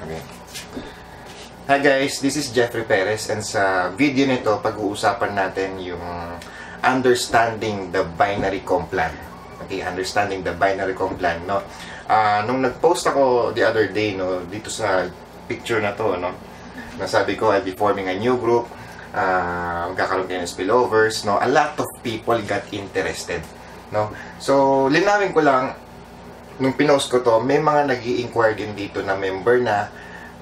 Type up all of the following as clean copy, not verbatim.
Okay. Hi guys, this is Jeffrey Perez, and sa video nito pag-uusapan natin yung understanding the binary comp plan. Okay, understanding the binary comp plan, no? Nung nag-post ako the other day, no, dito sa picture na to, no, nasabi ko I'll be forming a new group, magkakaroon kayo ng spillovers, no? A lot of people got interested, no? So, linawin ko lang, nung pinost ko to, may mga nag-i-inquire din dito na member na,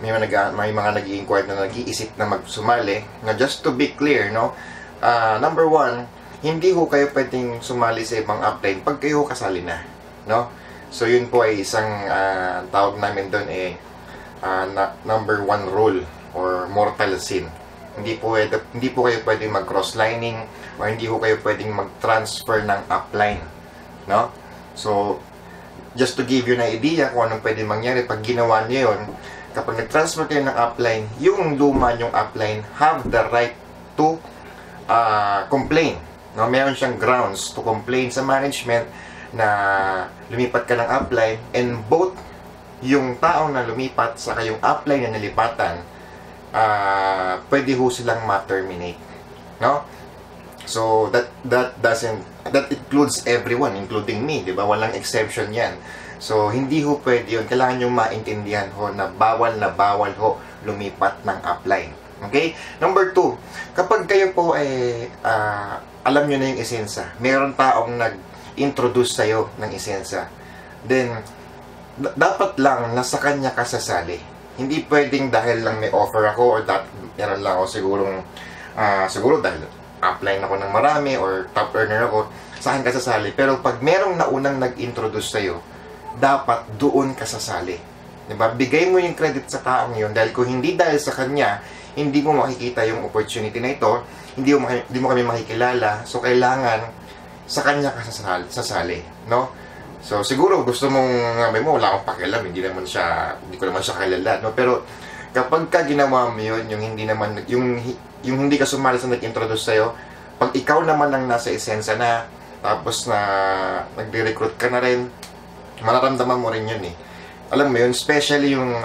may mga nag-i-inquire na nag-iisip na magsumali. Now, just to be clear, no, number one, hindi ho kayo pwedeng sumali sa ibang upline pag kayo kasali na, no? So, yun po ay isang tawag namin doon number one rule or mortal sin. Hindi po kayo pwedeng mag-cross-lining o hindi ho kayo pwedeng mag-transfer ng upline, no? So, just to give you an idea kung anong pwedeng mangyari pag ginawa niyo yun, kapag nag-transfer kayo ng upline, yung luma yung upline have the right to complain. No, meron siyang grounds to complain sa management na lumipat ka ng upline, and both yung taong na lumipat sa yung upline na nilipatan, pwede ho silang ma-terminate. No? So that includes everyone, including me, di ba? Walang exception yan. So hindi ho pwede yun. Kailangan nyo maintindihan ho na bawal ho lumipat ng upline. Okay? Number 2, kapag kayo po ay alam nyo na yung esensya, meron taong nag-introduce sa'yo ng esensya, then dapat lang nasa kanya ka sasali. Hindi pwedeng dahil lang may offer ako or meron lang ako siguro dahil upline ako ng marami or top earner ako, sa akin ka sasali. Pero pag merong naunang nag-introduce sa'yo, dapat doon ka sasali. Diba? Bigay mo yung credit sa taong yun, dahil kung hindi dahil sa kanya, hindi mo makikita yung opportunity na ito, hindi mo kami makikilala, so kailangan sa kanya ka sasali, no? So siguro gusto mong wala akong pakialam, hindi ko naman siya kilala, no? Pero kapag ka ginawa mo yun, yung hindi ka sumali sa nag-introduce sa'yo, pag ikaw naman ang nasa esensya na, tapos na nagre-recruit ka na rin, mararamdaman mo rin yun eh. Alam mo yun, especially yung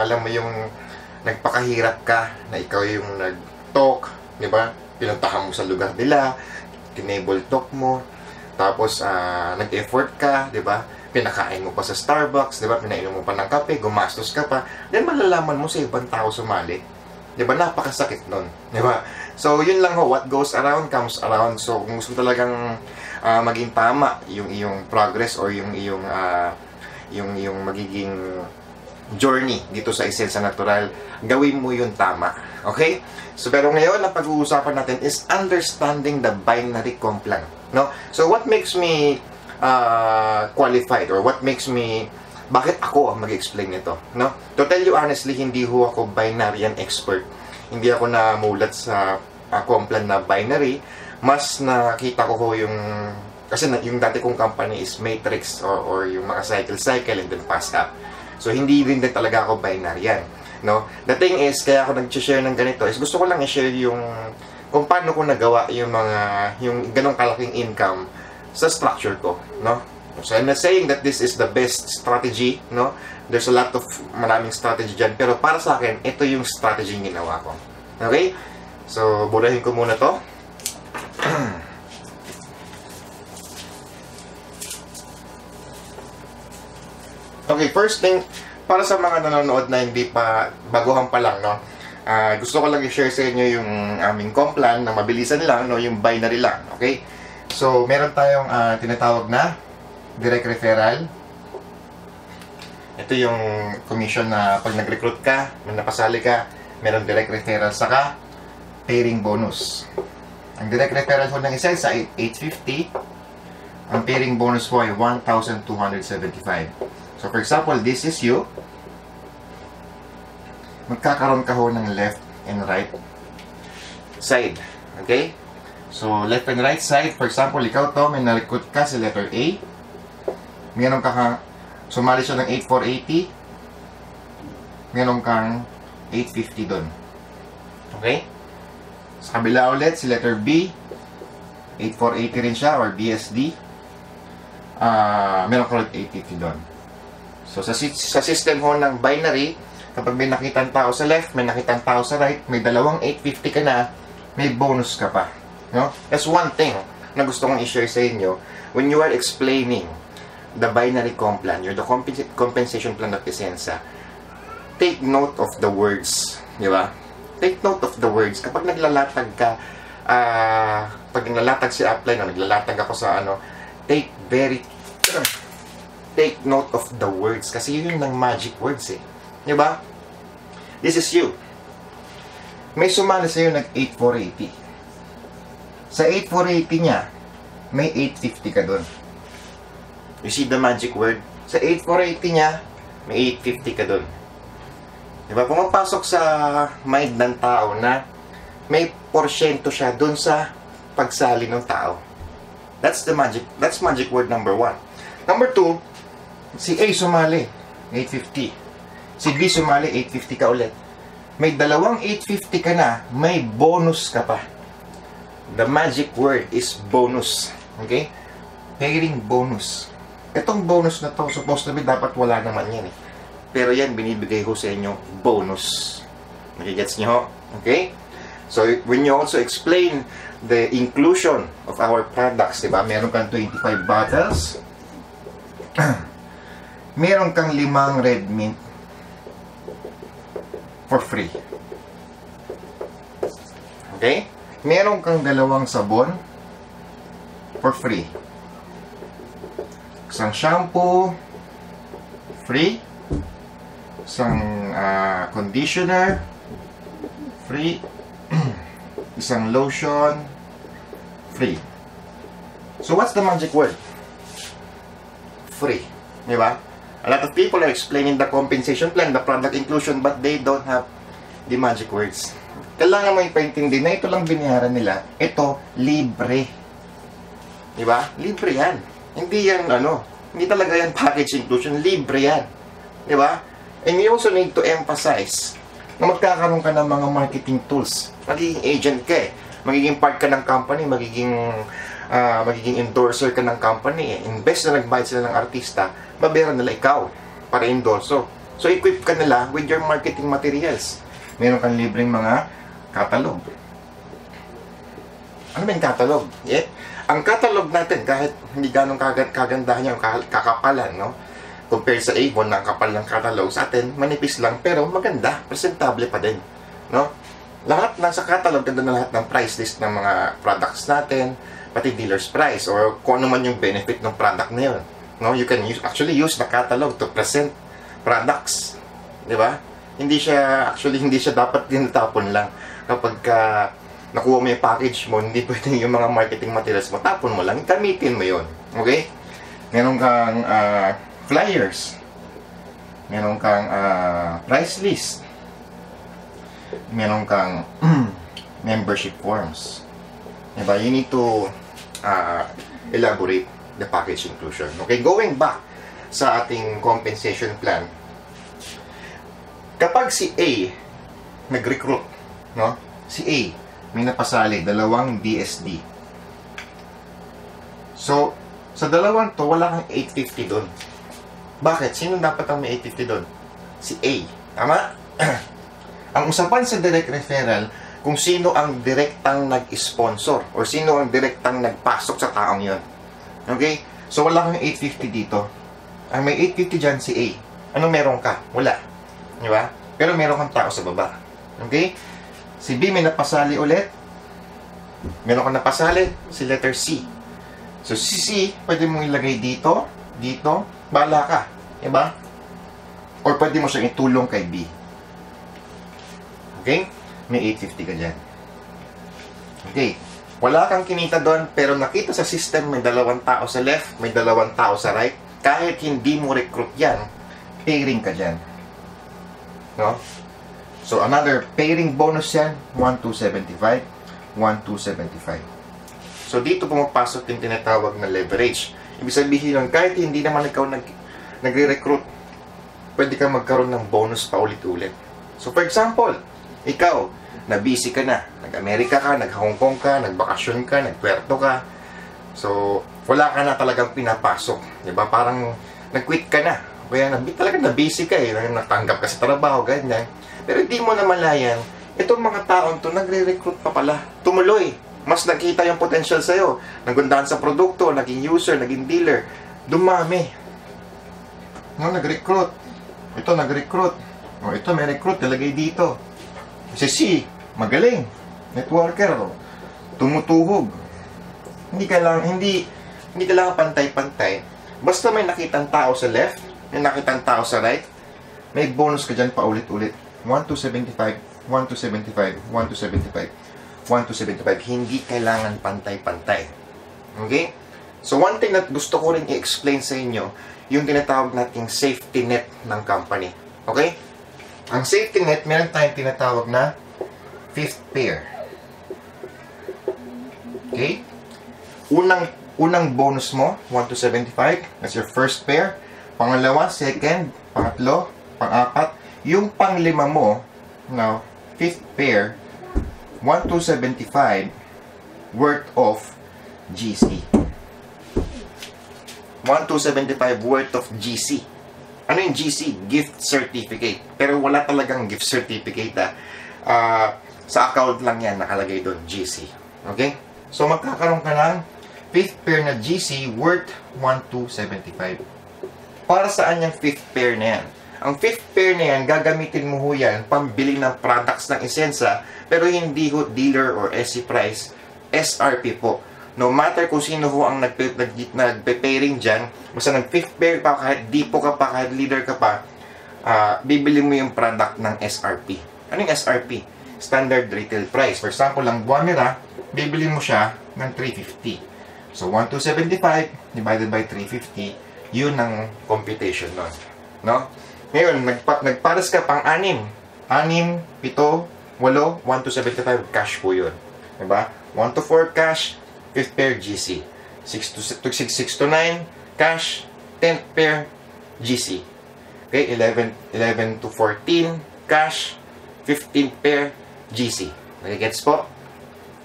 nagpakahirap ka, na ikaw yung nag-talk, di ba? Pinuntahan mo sa lugar nila, tinable talk mo, tapos nag-effort ka, di ba? Pinakain mo pa sa Starbucks, di ba? Pinainom mo pa ng kape, gumastos ka pa. Then malalaman mo sa ibang tao sumali. Di ba? Napakasakit nun. Di ba? So, yun lang ho. What goes around comes around. So, kung gusto talagang maging tama yung iyong progress or yung magiging journey dito sa Esensya Natural, gawin mo yung tama. Okay? So, pero ngayon, ang pag-uusapan natin is understanding the binary comp plan. No? So, what makes me qualified, or what makes me, bakit ako ang mag-explain nito? No? To tell you honestly, hindi ho ako binarian expert. Hindi ako namulat sa comp plan na binary. Mas nakita ko ho kasi yung dati kong company is matrix or yung mga cycle and then pass up. So, hindi rin din talaga ako binarian. No? The thing is, kaya ako nag-share ng ganito is gusto ko lang i-share kung paano ko nagawa yung ganong kalaking income sa structure ko, no? So I'm not saying that this is the best strategy, no? There's a lot of maraming strategy dyan, pero para sa akin, ito yung strategy yung ginawa ko. Okay? So, burahin ko muna to. Okay, first thing, para sa mga nanonood na hindi pa, baguhan pa lang, no? Gusto ko lang i-share sa inyo yung aming comp plan na mabilisan lang, no? Yung binary lang, okay? So, meron tayong tinatawag na direct referral. Ito yung commission na pag nag-recruit ka, napasali ka, meron direct referral, saka pairing bonus. Ang direct referral po ng Esensya ay 850. Ang pairing bonus po ay 1,275. So, for example, this is you. Magkakaroon ka ho ng left and right side. Okay? So, left and right side, for example, ikaw to, may na-recruit ka sa letter A. Meron ka sumali siya ng 8,480. Meron kang 850 doon. Okay? Sa kabila ulit, si letter B, 8,480 rin siya, or BSD. Meron ka ulit 850 doon. So, sa system ho ng binary, Kapag may nakitang tao sa left, may nakitang tao sa right, may dalawang 850 ka na, may bonus ka pa. No? That's one thing na gusto kong i-share sa inyo when you are explaining the binary comp plan, the compensation plan of Pisensa. Take note of the words. Di ba? Take note of the words. Kapag naglalatag ka, pag naglalatag si upline o naglalatag ako sa take note of the words. Kasi yun yung magic words eh. Di ba? This is you. May sumali sa'yo nag-8480. Sa 8480 niya, may 850 ka dun. You see the magic word? Sa 8480 niya, may 850 ka dun. Diba? Pumapasok sa mind ng tao na may porsyento siya dun sa pagsali ng tao. That's magic word number 1. Number 2, si A sumali, 850. Si B sumali, 850 ka ulit. May dalawang 850 ka na, may bonus ka pa. The magic word is bonus. Okay? Pairing bonus. Itong bonus na to, supposed to be, dapat wala naman yan eh. Pero yan, binibigay ko sa inyo bonus. Nagigets nyo? Okay? So, when you also explain the inclusion of our products, diba? Meron kang 25 bottles. Meron kang 5 red mint for free. Okay? Meron kang 2 sabon for free. Isang shampoo free. Isang conditioner free. Isang lotion free. So what's the magic word? Free. Diba? A lot of people are explaining the compensation plan, the product inclusion, but they don't have the magic words. Kailangan mo ipaintindi na ito lang binayaran nila. Ito, libre. Diba? Libre yan. Hindi yan, hindi talaga yan package inclusion. Libre yan. Diba? And you also need to emphasize na magkakaroon ka ng mga marketing tools. Magiging agent ka eh. Magiging part ka ng company, magiging endorser ka ng company. Invest na nagbayad sila ng artista, babayaran nila ikaw para endorso. So, equip ka nila with your marketing materials. Meron kang libreng mga catalog. Ano ba yung catalog? Yeah? Ang catalog natin, kahit hindi ganong kagandahan yung kakapalan, no? Compared sa Avon, na kapal ng catalog, sa atin, manipis lang, pero maganda, presentable pa din. No? Lahat nasa catalog, ganda na lahat ng price list ng mga products natin, pati dealer's price, or kung ano man yung benefit ng product na yun. No? You can actually use the catalog to present products. Di ba? Hindi siya dapat tinatapon lang. Kapag nakuha mo yung package mo, hindi pwede yung mga marketing materials mo, tapon mo lang, gamitin mo yun. Okay? Meron kang flyers. Meron kang price list. Meron kang membership forms. Diba? You need to elaborate the package inclusion. Okay? Going back sa ating compensation plan, kapag si A nag-recruit, no? Si A may napasali, 2 DSD. So, sa dalawang to, wala kang 850 doon. Bakit? Sino dapat ang may 850 doon? Si A. Tama? Ang usapan sa direct referral, kung sino ang direktang nag-sponsor or sino ang direktang nagpasok sa taong yon. Okay? So, wala kang 850 dito. Ang may 850 dyan, si A. Anong meron ka? Wala. Di ba? Pero meron kang tao sa baba. Okay? Si B may napasali ulit. Meron kang napasali. Si letter C. So, si C, pwede mong ilagay dito, dito, bahala ka. Diba? Or pwede mo siyang itulong kay B. Okay? May 850 ka dyan. Okay. Wala kang kinita doon, pero nakita sa system, may 2 tao sa left, may 2 tao sa right. Kahit hindi mo recruit yan, pairing ka dyan. No? So, another pairing bonus yan, 1,275, 1,275. So, dito pumapasok yung tinatawag na leverage. Ibig sabihin nun, kahit hindi naman ikaw nagre-recruit, pwede kang magkaroon ng bonus pa ulit-ulit. So, for example, ikaw, na-busy ka na, nag-Amerika ka, nag-Hong Kong ka, nag-bakasyon ka, nag-Puerto ka. So, wala ka na talagang pinapasok. Diba? Parang nag-quit ka na. Kaya talaga na busy ka eh, natanggap ka sa trabaho, ganyan. Pero hindi mo namalayan, itong mga taon to, nagre-recruit pa pala. Tumuloy. Mas nakita yung potential sa'yo. Nagundahan sa produkto, naging user, naging dealer. Dumami. No, nag-recruit. Ito, nag-recruit. O, ito, may recruit, nilagay dito. Si magaling. Networker, tumutuhog. Hindi kailangan pantay-pantay. Basta may nakitang tao sa left, may nakitang tao sa right, may bonus ka dyan paulit-ulit. 1 to 75, 1 to 75, 1 to 75, 1 to 75. Hindi kailangan pantay-pantay. Okay? So, one thing na gusto ko rin i-explain sa inyo, yung tinatawag nating safety net ng company. Okay? Ang safety net, meron tayong tinatawag na fifth pair. Okay? Unang bonus mo, 1 to 75. That's your first pair. Pangalawa, second. Pangatlo, pang-apat. Yung panglima mo, now, fifth pair, 1 to 75 worth of GC. 1 to 75 worth of GC. Ano yung GC? Gift certificate. Pero wala talagang gift certificate sa account lang yan nakalagay doon, GC. Okay? So magkakaroon ka ng fifth pair na GC worth 1 to 75. Para saan yung fifth pair na yan? Ang fifth pair na yan, gagamitin mo ho yan pambili ng products ng Isensa, pero hindi ho dealer or SC price, SRP po. No matter kung sino ho ang nagpe-pairing dyan, basta ng fifth pair pa, kahit dipo ka pa, kahit leader ka pa, bibili mo yung product ng SRP. Ano yung SRP? Standard Retail Price. For example, lang Buamera, bibili mo siya ng 350. So, 1 to 75 divided by 350, yun ang computation nun. No? Ngayon, nagpares ka pang 6. 6, 7, 8, 1 to 75, cash po yun. Diba? 1 to 4, cash. 5th pair, GC. 6 to 9, cash. 10th pair, GC. Okay, 11 to 14, cash. 15th pair, GC. Nagigets po?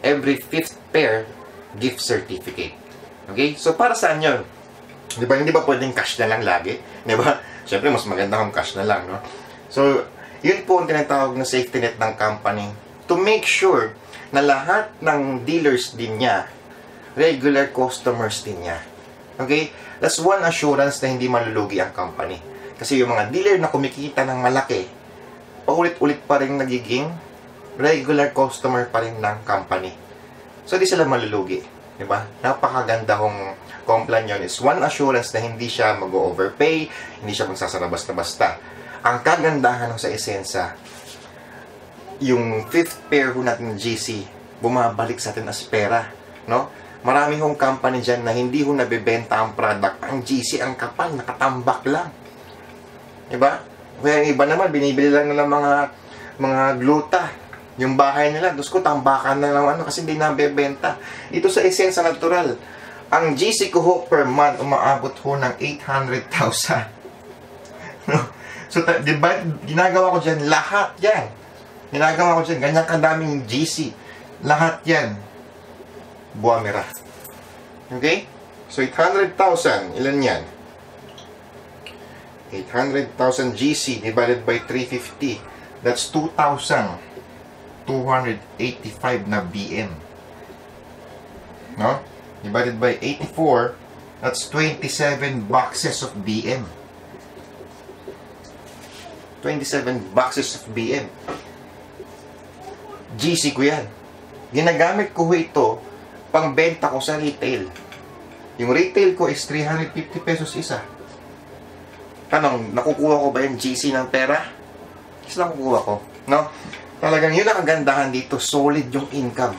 Every 5th pair, gift certificate. Okay? So, para saan yun? Diba, hindi ba pwedeng cash na lang lagi? Diba? Siyempre, mas maganda kung cash na lang, no? So, yun po ang tinatawag na safety net ng company to make sure na lahat ng dealers din niya, regular customers din niya. Okay? That's one assurance na hindi malulugi ang company. Kasi yung mga dealer na kumikita ng malaki, paulit-ulit pa rin nagiging regular customer pa rin ng company. So, di sila malulugi. Diba? Napakaganda kong complan yun. Is one assurance na hindi siya mag-overpay, hindi siya magsasara basta-basta. Ang kagandahan sa Isensa, yung fifth pair ho natin ng GC, bumabalik sa atin as pera. No? Marami hong company dyan na hindi ho nabibenta ang product. Ang GC, ang kapal, nakatambak lang. Diba? Kaya yung iba naman, binibili lang nila mga gluta. Yung bahay nila, Diyos ko, tambakan na lang kasi hindi nabibenta. Ito sa Isensa Natural, ang GC ko ho per month, umaabot ho ng 800,000. No? So, diba, ginagawa ko dyan, lahat yan. Ginagawa ko dyan, ganyan kadaming GC. Lahat yan. Buamera. Okay? So, 800,000, ilan yan? 800,000 GC divided by 350. That's 2,285 na BM. No? Divided by 84, that's 27 boxes of BM. 27 boxes of BM. GC ko yan. Ginagamit ko ito pang benta ko sa retail. Yung retail ko is 350 pesos isa. Tanong, nakukuha ko ba yung GC ng pera? Is nakukuha ko. No? Talagang yun ang kagandahan dito. Solid yung income.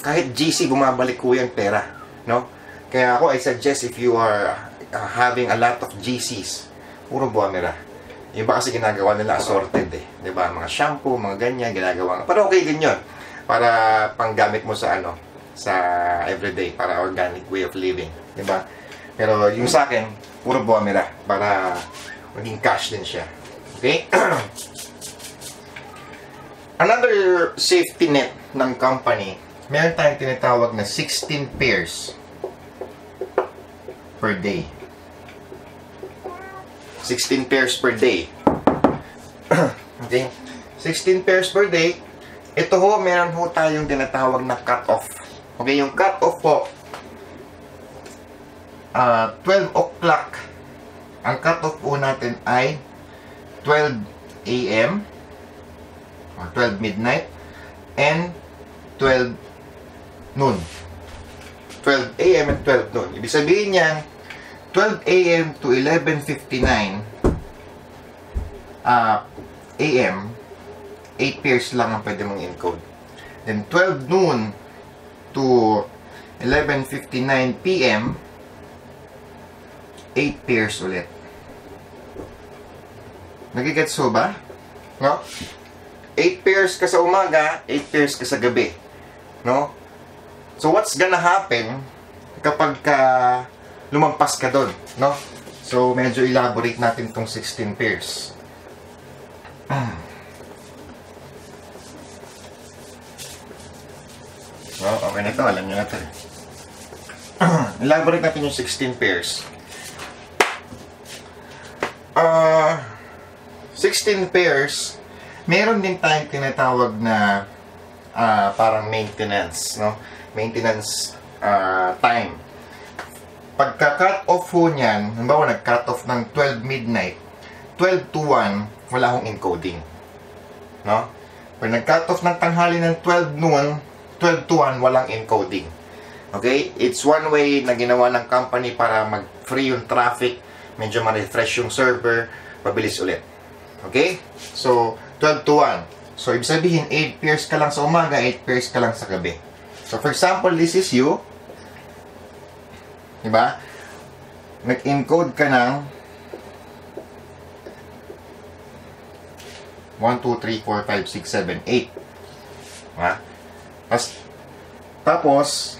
Kahit GC, bumabalik ko yung pera. No? Kaya ako, I suggest if you are having a lot of GCs, puro Buamera. Iba kasi ginagawa nila assorted eh. Diba? Mga shampoo, mga ganyan, ginagawa. Pero okay din yun. Para panggamit mo sa sa everyday, para organic way of living. Diba? Pero yung sa akin, puro Buamera. Para maging cash din siya. Okay? Another safety net ng company, meron tayong tinatawag na 16 pairs per day. 16 pairs per day. Okay? 16 pairs per day. Ito ho, meron ho tayong tinatawag na cut-off. Okay, yung cut-off po, 12 o'clock. Ang cut-off po natin ay 12 a.m. or 12 midnight and 12 noon. 12 a.m. and 12 noon. Ibig sabihin yan, 12 a.m. to 11:59 a.m. 8 pairs lang ang pwede mong encode. Then 12 noon to 11:59 p.m. 8 pairs ulit. Nagigets ho ba? No? 8 pairs ka sa umaga, 8 pairs ka sa gabi. No? So what's gonna happen kapag lumampas ka doon, no? So medyo elaborate natin tong 16 pairs. No, okay na to, alam niyo na to. Elaborate natin yung 16 pairs. 16 pairs, meron din tayong tinatawag na parang maintenance, no? Maintenance time. Pagka-cut off ho niyan, halimbawa nag-cut off ng 12 midnight, 12 to 1, wala akong encoding. No? Pag nag-cut off ng tanghali ng 12 noon, 12 to 1, walang encoding. Okay? It's one way na ginawa ng company para mag-free yung traffic, medyo ma-refresh yung server, pabilis ulit. Okay? So, 12 to 1. So, ibig sabihin, 8 pairs ka lang sa umaga, 8 pairs ka lang sa gabi. So, for example, this is you. Diba? Nag-encode ka ng 1, 2, 3, 4, 5, 6, 7, 8. Diba? Tapos,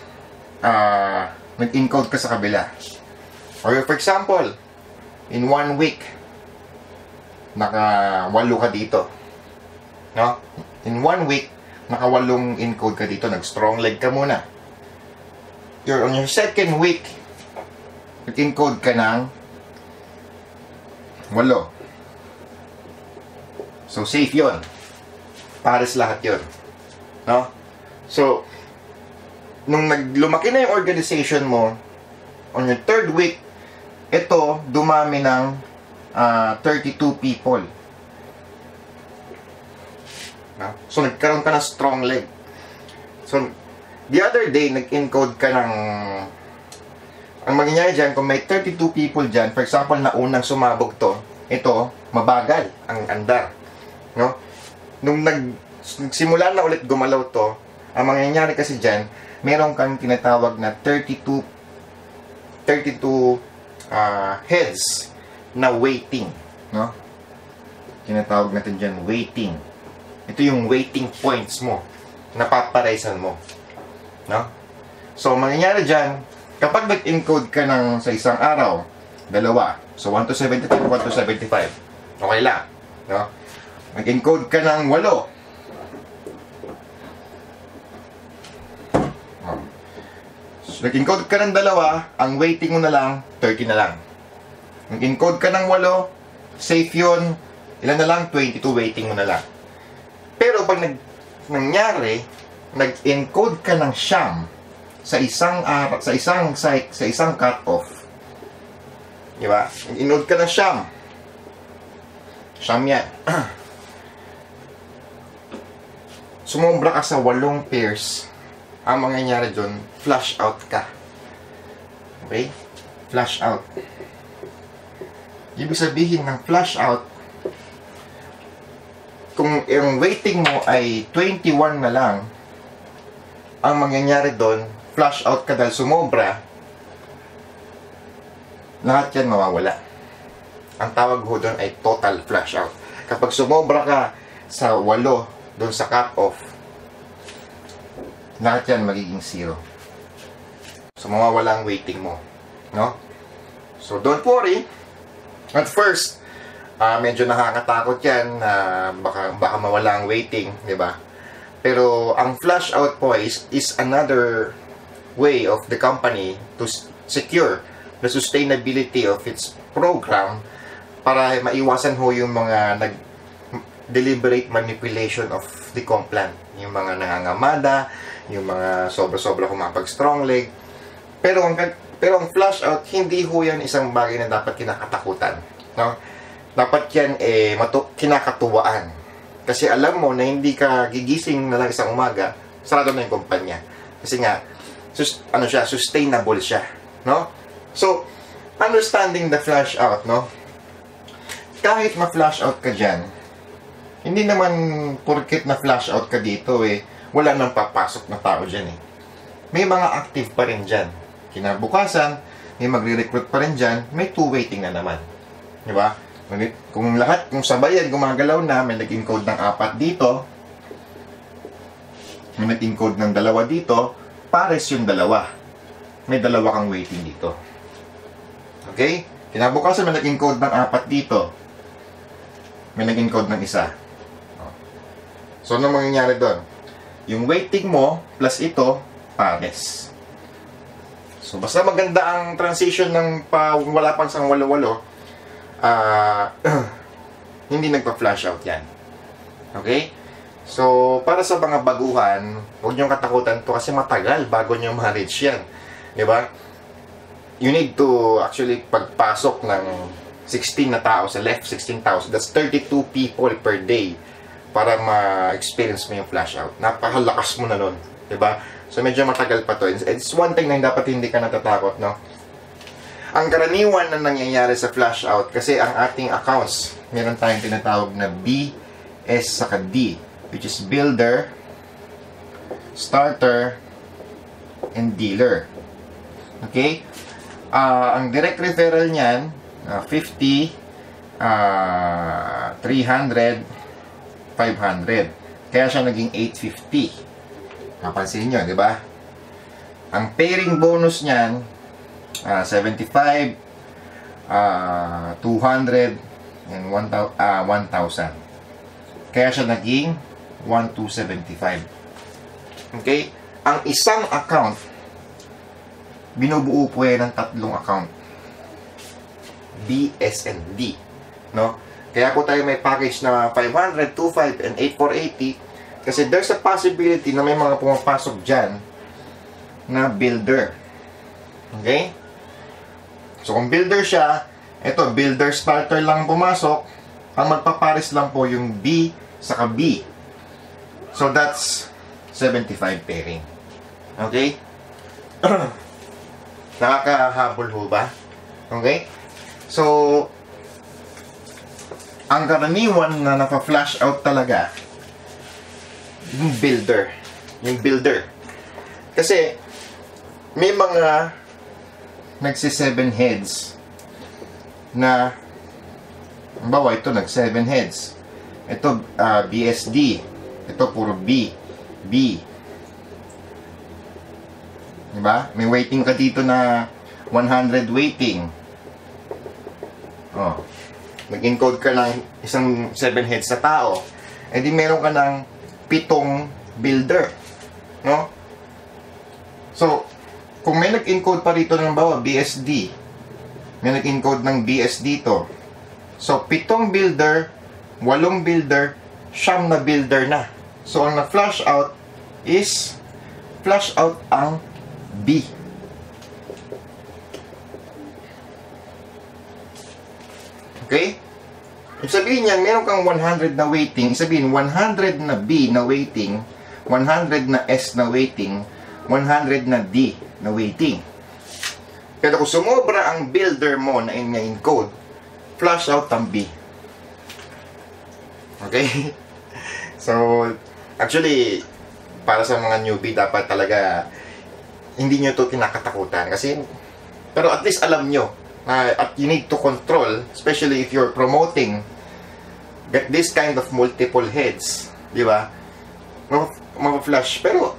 nag-encode ka sa kabila. Or for example, in 1 week, naka-8 ka dito. No? In 1 week, naka-8 encode ka dito. Nag-strong leg ka muna. On your second week, nag-encode ka ng 8. So, safe yun. Pares lahat yun. No? So, nung lumaki na yung organization mo, on your third week, ito, dumami ng 32 people. No? So, nagkaroon ka ng strong leg. So, the other day, nag-encode ka ng... Ang mangyayari dyan, kung may 32 people dyan, for example, na unang sumabog to, ito, mabagal ang andar. No? Nung nagsimula na ulit gumalaw to, ang mangyayari kasi dyan, meron kang tinatawag na 32 heads na waiting. No? Tinatawag natin dyan, waiting. Ito yung waiting points mo. Napaparaisan mo. No? So, mangyayari dyan, kapag nag-encode ka ng sa isang araw, dalawa. So, 1 to 75, 1 to 75. Okay lang. No? Nag-encode ka ng 8. So, nag-encode ka ng 2, ang waiting mo na lang, 30 na lang. Nag-encode ka ng 8, safe yun, ilan na lang, 22 waiting mo na lang. Pero pag nangyari, nag-encode ka ng 9 sa isang cut-off. Di ba? Nag-encode ka ng 9 yan. Sumobra ka sa 8 pairs. Ang mangyayari dun, flash out ka. Okay? Flash out. Ibig sabihin ng flash out, kung yung waiting mo ay 21 na lang, ang mangyayari doon, flash out ka dahil sumobra, lahat yan mawawala. Ang tawag ho doon ay total flash out. Kapag sumobra ka sa 8 doon sa cut-off, lahat yan magiging 0. So, mawawala ang waiting mo. No? So, don't worry. At first, medyo nakakatakot yan na baka mawala ang waiting, di ba? Pero ang flash out po is another way of the company to secure the sustainability of its program para maiwasan ho yung mga deliberate manipulation of the complant. Yung mga nangangamada, yung mga sobra-sobra kumapag-strong leg. Pero ang flush out, hindi ho yan isang bagay na dapat kinakatakutan. No? Dapat yan kinakatuwaan. Kasi alam mo na hindi ka gigising na lang isang umaga, sarado na yung kumpanya. Kasi nga, sustainable siya. No? So, understanding the flush out, no? Kahit ma-flush out ka dyan, hindi naman porket na flush out ka dito wala nang papasok na tao dyan May mga active pa rin dyan. Kinabukasan, may magre-recruit pa rin dyan, may two waiting na naman. Diba? Kung sabayan gumagalaw na, may nag-encode ng 4 dito, may nag-encode ng 2 dito, pares yung 2. May 2 kang waiting dito. Okay? Kinabukasan, may nag-encode ng 4 dito, may nag-encode ng 1. So, ano mangyayari doon? Yung waiting mo, plus ito, pares. So, basta maganda ang transition ng wala pang sang 8-8, hindi nagpa-flash out yan. Okay? So, para sa mga baguhan, huwag niyong katakutan to kasi matagal bago niyo ma-reach yan. Diba? You need to actually pagpasok ng 16 na tao sa left, 16,000. That's 32 people per day para ma-experience mo yung flash out. Napakalakas mo na nun. Diba? So, medyo matagal pa to. It's one thing na dapat hindi ka natatakot, no? Ang karaniwan na nangyayari sa flash out, kasi ang ating accounts, meron tayong tinatawag na B, S, saka D, which is builder, starter, and dealer. Okay? Ang direct referral niyan, 50, 300, 500. Kaya siya naging 850. Napansin nyo, di ba? Ang pairing bonus niyan, 75, 200, and 1,000. Kaya siya naging 1,275. Okay? Ang isang account, binubuo po yan ng 3 account. B, S, and D. No? Kaya po tayo may package na 500, 2,500, and 8,480 kasi there's a possibility na may mga pumapasok dyan na builder. Okay? So, kung builder siya, ito, builder starter lang pumasok, ang magpapares lang po yung B saka B. So, that's 75 pairing. Okay? Nakakahabol ho ba? Okay? So, ang karaniwan na napa-flash out talaga, yung builder. Yung builder. Kasi, may mga nagsi-7 heads na halimbawa ito nag-7 heads, ito BSD, ito puro B, diba? May waiting ka dito na 100 waiting. Nag-encode ka ng isang 7 heads na tao, edi meron ka ng 7 builder, no? So, kung may nag-encode pa rito ng bawa, BSD, may nag-encode ng BS dito. So, 7 builder, 8 builder, 9 na builder na. So, ang na-flash out is, flash out ang B. Okay? Ibig sabihin niyan, meron kang 100 na waiting. Ibig sabihin, 100 na B na waiting, 100 na S na waiting, 100 na D na waiting. Pero kung sumobra ang builder mo na in-encode, flash out ang B. Okay? So, actually, para sa mga newbie, dapat talaga hindi nyo to kinakatakutan. Kasi, pero at least alam nyo na at you need to control, especially if you're promoting this kind of multiple heads. Di ba? Mapa-flash. Pero,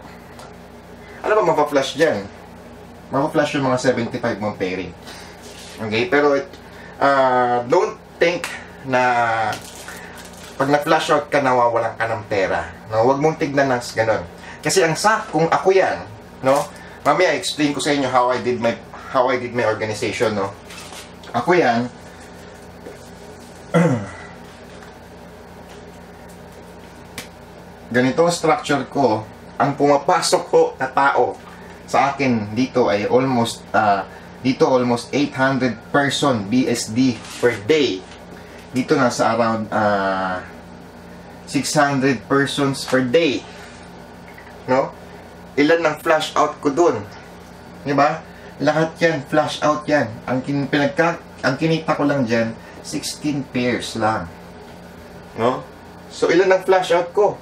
ano ba mapa-flash dyan? Mapa-flash yung mga 75 mong pairing. Okay? Pero, don't think na pag na-flash out ka, nawawalan ka ng pera. No? Huwag mong tignan ng ganun. Kasi kung ako yan, no? Mamaya explain ko sa inyo how I did my organization, no? Ako yan, Ganito ang structure ko. Ang pumapasok ko na tao sa akin dito ay almost 800 person BSD per day. Dito nasa around 600 persons per day. No? Ilan ng flash out ko dun? Di ba? Lahat yan, flash out yan. Ang kinita ko lang dyan, 16 pairs lang. No? So, ilan ng flash out ko?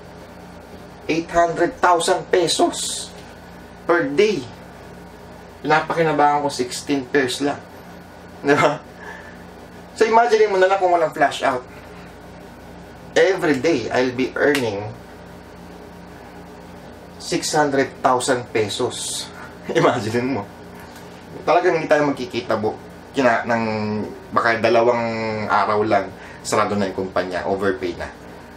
800,000 pesos per day. Pinapakinabangan ko 16 pairs lang. Di ba? So, imagine mo na lang kung walang flash out. Every day, I'll be earning 600,000 pesos. Imagine mo. Talagang hindi tayo magkikita ng baka 2 araw lang, sarado na yung kumpanya, overpay na.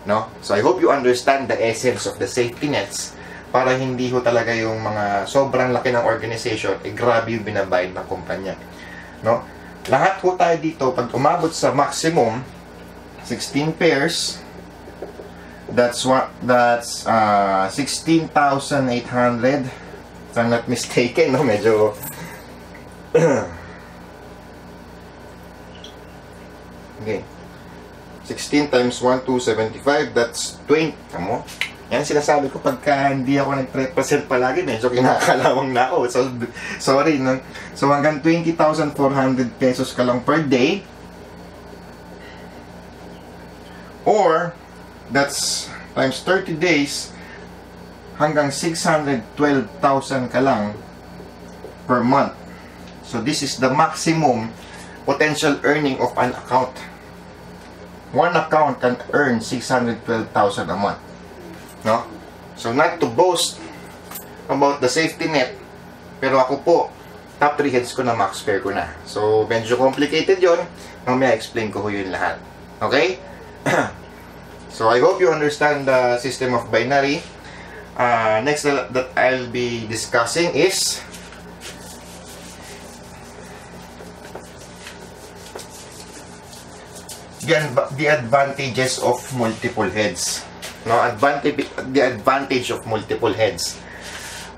No? So, I hope you understand the essence of the safety nets para hindi ho talaga yung mga sobrang laki ng organization, grabe yung binabayad ng kumpanya. No? Lahat ho tayo dito, pag umabot sa maximum, 16 pairs, that's 16,800, if I'm not mistaken, no? Medyo okay. 16 times 1, 275, that's 20. Tamo? Yan sinasabi ko pagka hindi ako nag-represent palagi, medyo kinakalawang na ako. So, sorry. No? So, hanggang 20,400 pesos ka lang per day. Or, that's times 30 days, hanggang 612,000 ka lang per month. So, this is the maximum potential earning of an account. One account can earn 612,000 a month. No? So, not to boast about the safety net, pero ako po, top 3 heads ko na max pair ko na. So, medyo complicated yon. Mamaya explain ko yun lahat. Okay? So, I hope you understand the system of binary. Next that I'll be discussing is the advantages of multiple heads. No, the advantage of multiple heads.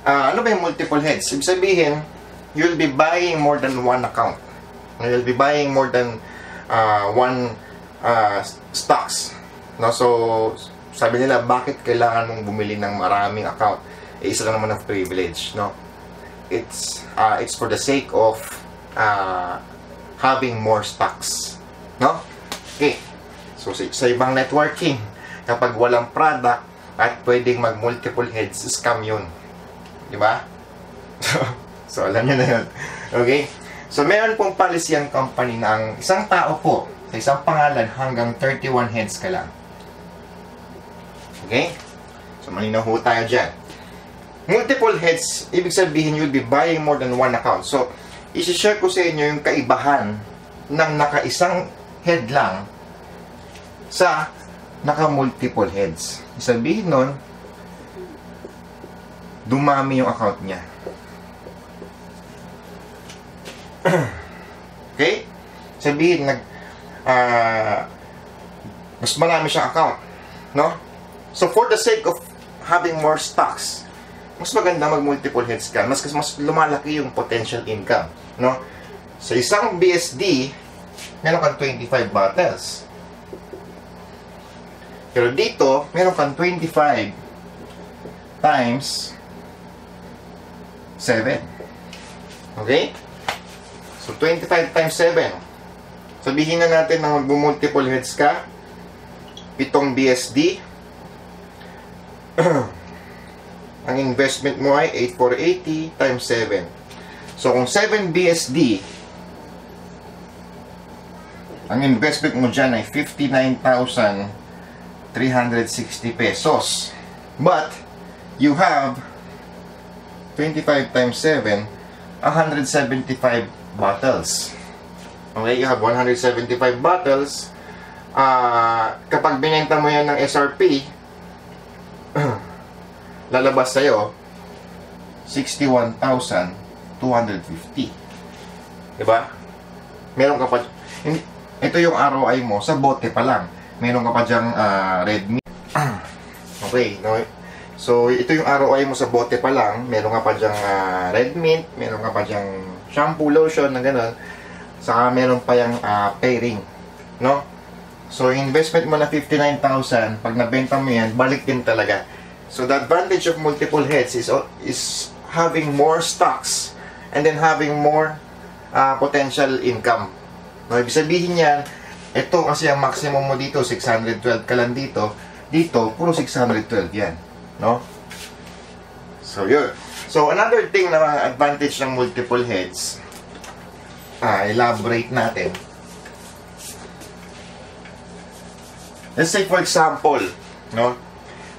Ano ba yung multiple heads? Ibig sabihin, you'll be buying more than one account. You'll be buying more than one stocks. No, so sabi nila, bakit kailangan mong bumili ng maraming account? Isa lang naman ang privilege, no? It's for the sake of having more stocks, no? Okay. So sa ibang networking, kapag walang product at pwedeng mag-multiple heads, scam yun. Di ba? So, alam nyo na yun. Okay? So, meron pong policy ang company na ang isang tao po, sa isang pangalan, hanggang 31 heads ka lang. Okay? So, malinaw ho tayo dyan. Multiple heads, ibig sabihin you'll be buying more than one account. So, isi-share ko sa inyo yung kaibahan ng naka-isang head lang sa naka-multiple heads. Sabihin nun, dumami yung account niya. Okay? Sabihin, mas marami siyang account. No? So, for the sake of having more stocks, mas maganda mag-multiple heads ka. Mas lumalaki yung potential income. No? Sa isang BSD, meron kang 25 bottles. Pero dito, meron kang 25 times 7. Okay? So, 25 times 7. Sabihin na natin na mag-multiple heads ka. 7 BSD. Ang investment mo ay 8,480 times 7. So, kung 7 BSD, ang investment mo dyan ay 59,360 pesos. But, you have 25 times 7, 175 bottles. Okay, you have 175 bottles. Kapag binenta mo yan ng SRP, lalabas sa'yo 61,250. Diba? Meron ka pa. ito yung ROI mo sa bote pa lang. Meron ka pa dyang red meat. Okay, no? So, ito yung ROI mo sa bote pa lang. Meron ka pa dyang red mint, meron ka pa dyang shampoo, lotion, na gano'n. Saka meron pa yung pairing, no? So, investment mo na 59,000, pag nabenta mo yan, balik din talaga. So, the advantage of multiple heads is having more stocks and then having more potential income. No, ibig sabihin yan, ito kasi ang maximum mo dito, 612 ka lang dito. Dito, puro 612 yan. No? So, yun. So, another thing na advantage ng multiple heads, elaborate natin. Let's say, for example, no?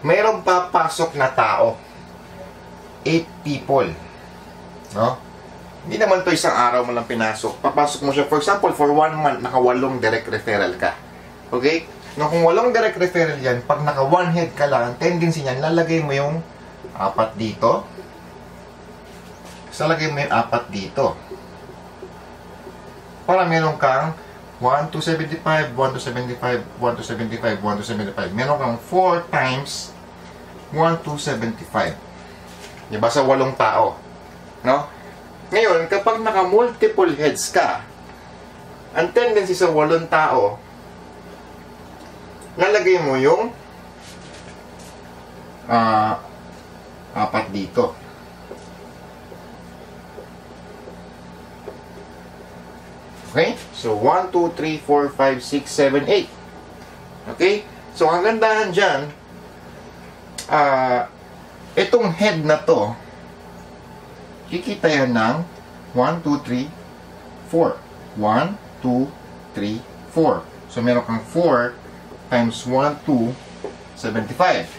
Mayroong papasok na tao. 8 people. No? Hindi naman to isang araw mo lang pinasok. Papasok mo siya, for example, for 1 month, naka 8 direct referral ka. Okay? No, kung 8 direct referral yan, pag naka 1 head ka lang, tendency niyan, lalagay mo yung 4 dito. Lalagay mo yung 4 dito. Para meron kang 1 to 75, 1 to 75, 1 to 75, 1 to 75. Meron kang 4 times 1 to 75. Diba? Sa 8 tao. No? Ngayon, kapag naka-multiple heads ka, ang tendency sa 8 tao, lalagay mo yung 4 dito. Okay? So, 1, 2, 3, 4, 5, 6, 7, 8. Okay? So, ang gandahan dyan, itong head na to, kikita yan ng 1, 2, 3, 4. 1, 2, 3, 4. So, meron kang 4 times 1, 2, 75.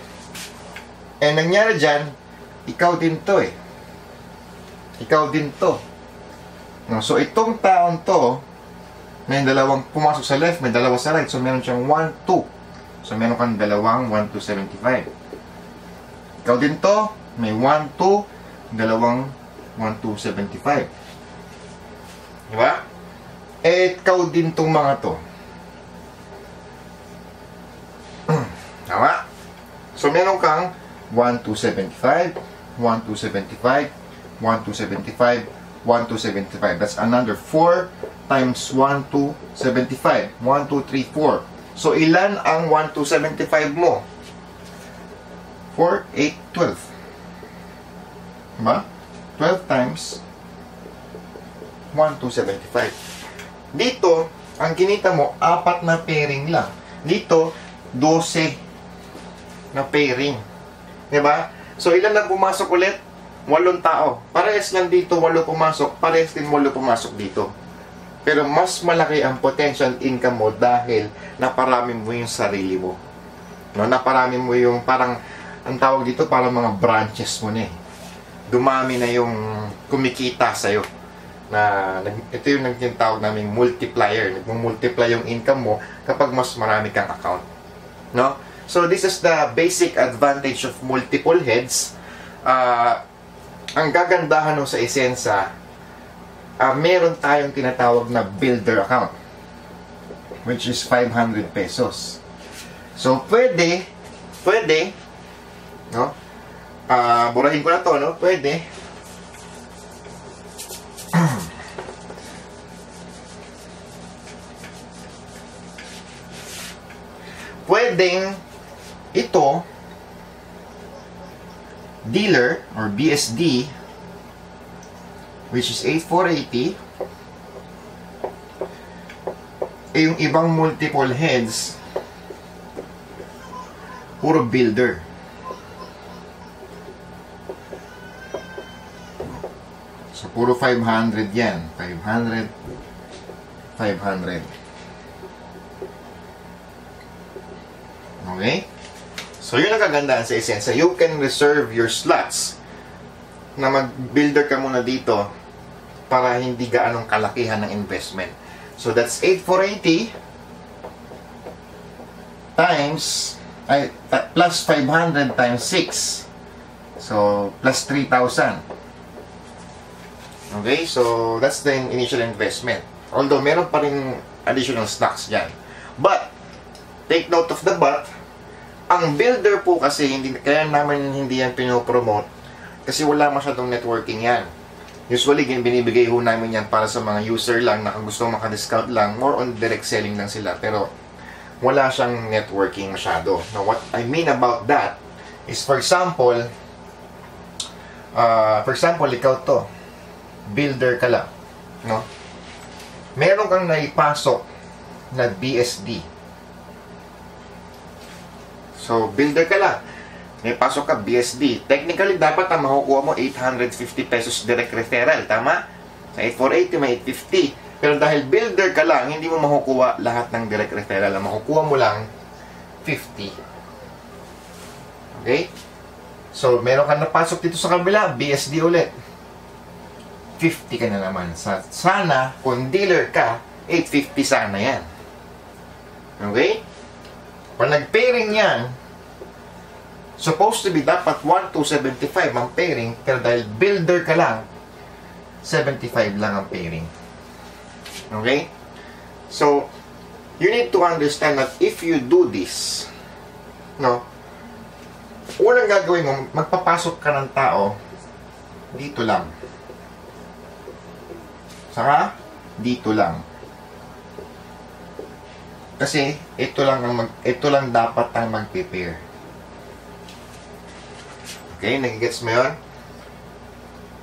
And nangyari dyan, ikaw din to eh. Ikaw din to. No, so, itong taon to, may dalawang pumasok sa left, may dalawa sa right. So, meron siyang 1, 2. So, meron kang dalawang 1, 2, 75. Ikaw din to, may 1, 2, dalawang 1, 2, 75. Diba? Eh, ikaw din tong mga to. Tama? So, meron kang 1, 2, 75, 1, 2, 75, 1, 2, 75, 1, 2, 75. That's another 4 times 1, 2, 75. 1, 2, 3, 4. So, ilan ang 1, 2, 75 mo? 4, 8, 12. Diba? 12 times 1, 2, 75. Dito, ang kinita mo, 4 na pairing lang. Dito, 12 na pairing. Diba? So, ilan na pumasok ulit? 8 tao. Parehas lang dito, 8 pumasok. Parehas din 8 pumasok dito. Pero mas malaki ang potential income mo dahil naparami mo yung sarili mo. No? Naparami mo yung parang, ang tawag dito, parang mga branches mo na eh. Dumami na yung kumikita sa'yo. Ito yung nagtitawag naming multiplier. Nagmumultiply yung income mo kapag mas marami kang account. No? So, this is the basic advantage of multiple heads. Ang gagandahan sa esensa, meron tayong tinatawag na builder account, which is 500 pesos. So, pwede, no? Burahin ko na to, no? Pwede. Pwedeng ito, dealer or BSD, which is 8480, yung ibang multiple heads, puro builder. So, puro 500 yan. 500, 500. Okay? So, yun ang kagandahan sa Esensa. You can reserve your slots na mag-builder ka muna dito para hindi gaanong kalakihan ng investment. So, that's 8480 times, plus 500 times 6. So, plus 3,000. Okay? So, that's the initial investment. Although, meron pa rin additional stocks dyan. But, take note of the but, ang builder po kasi, kaya naman hindi yan pinopromote kasi wala masyadong networking yan. Usually, binibigay ho namin yan para sa mga user lang na kung gusto maka-discount lang, more on direct selling lang sila. Pero, wala siyang networking masyado. Now, what I mean about that is, for example, ikaw to, builder ka lang, no? Meron kang naipasok na BSD. So, builder ka lang. May pasok ka, BSD. Technically, dapat ang makukuha mo 850 pesos direct referral. Tama? Sa 8480, may 850. Pero dahil builder ka lang, hindi mo makukuha lahat ng direct referral. Ang makukuha mo lang, 50. Okay? So, meron ka napasok dito sa kabila, BSD ulit. 50 ka na naman. Sana, kung dealer ka, 850 sana yan. Okay? Pag nag-pairing yan, supposed to be dapat 1,275 ang pairing, pero dahil builder ka lang, 75 lang ang pairing. Okay? So, you need to understand that if you do this, no, unang gagawin mo, magpapasok ka ng tao, dito lang. Saka, dito lang. Kasi, ito lang dapat ang mag-prepare. Okay, nagigets mo yun?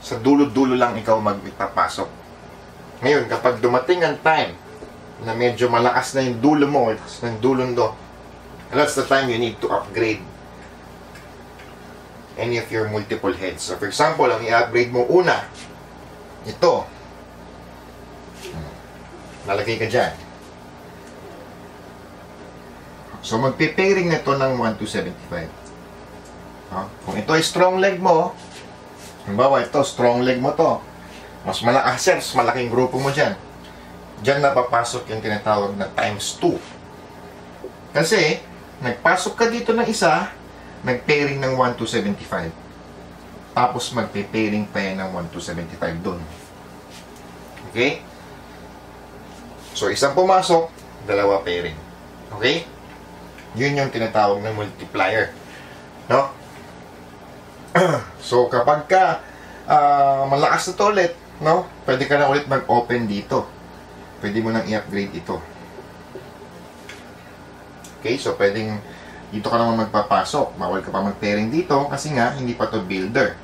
Sa dulo-dulo lang ikaw magpapasok. Ngayon, kapag dumating ang time na medyo malakas na yung dulo mo, ng dulong do, that's the time you need to upgrade any of your multiple heads. So, for example, ang i-upgrade mo una, ito. Nalagay ka dyan. So, magpe-pairing na ito ng 1,275. Kung ito ay strong leg mo, halimbawa ito, strong leg mo to, mas malakas, mas malaking grupo mo dyan. Dyan napapasok yung tinatawag na times 2. Kasi, nagpasok ka dito ng isa, nag-pairing ng 1,275. Tapos magpe-pairing pa yan ng 1,275 doon. Okay? So, isang pumasok, dalawa pairing. Okay? Yun yung tinatawag na multiplier. No? So, kapag ka malakas na to ulit, no? Pwede ka na ulit mag-open dito. Pwede mo nang i-upgrade ito. Okay? So, pwedeng dito ka naman magpapasok. Bawal ka pa mag-pairing dito kasi nga, hindi pa to builder.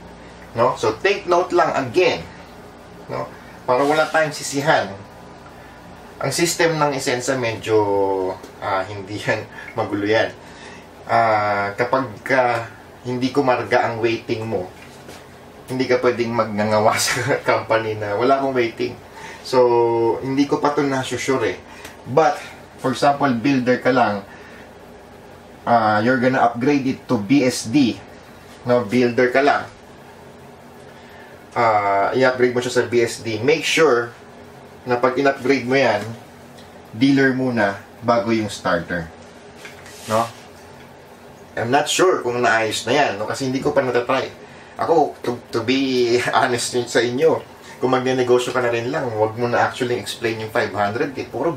No? So, take note lang again. No? Para wala tayong sisihan. Ang system ng Esensa medyo hindi yan magulo yan. Kapag hindi kumarga ang waiting mo, hindi ka pwedeng magngangawa sa company na wala akong waiting. So, hindi ko pa ito na-sure eh. But, for example, builder ka lang, you're gonna upgrade it to BSD. No, builder ka lang. I-upgrade mo siya sa BSD. Make sure na pag in-upgrade mo yan, dealer muna bago yung starter. No? I'm not sure kung naayos na yan, no? Kasi hindi ko pa natatry. Ako, to be honest sa inyo, kung magne-negosyo ka na rin lang, wag mo na actually explain yung 500, puro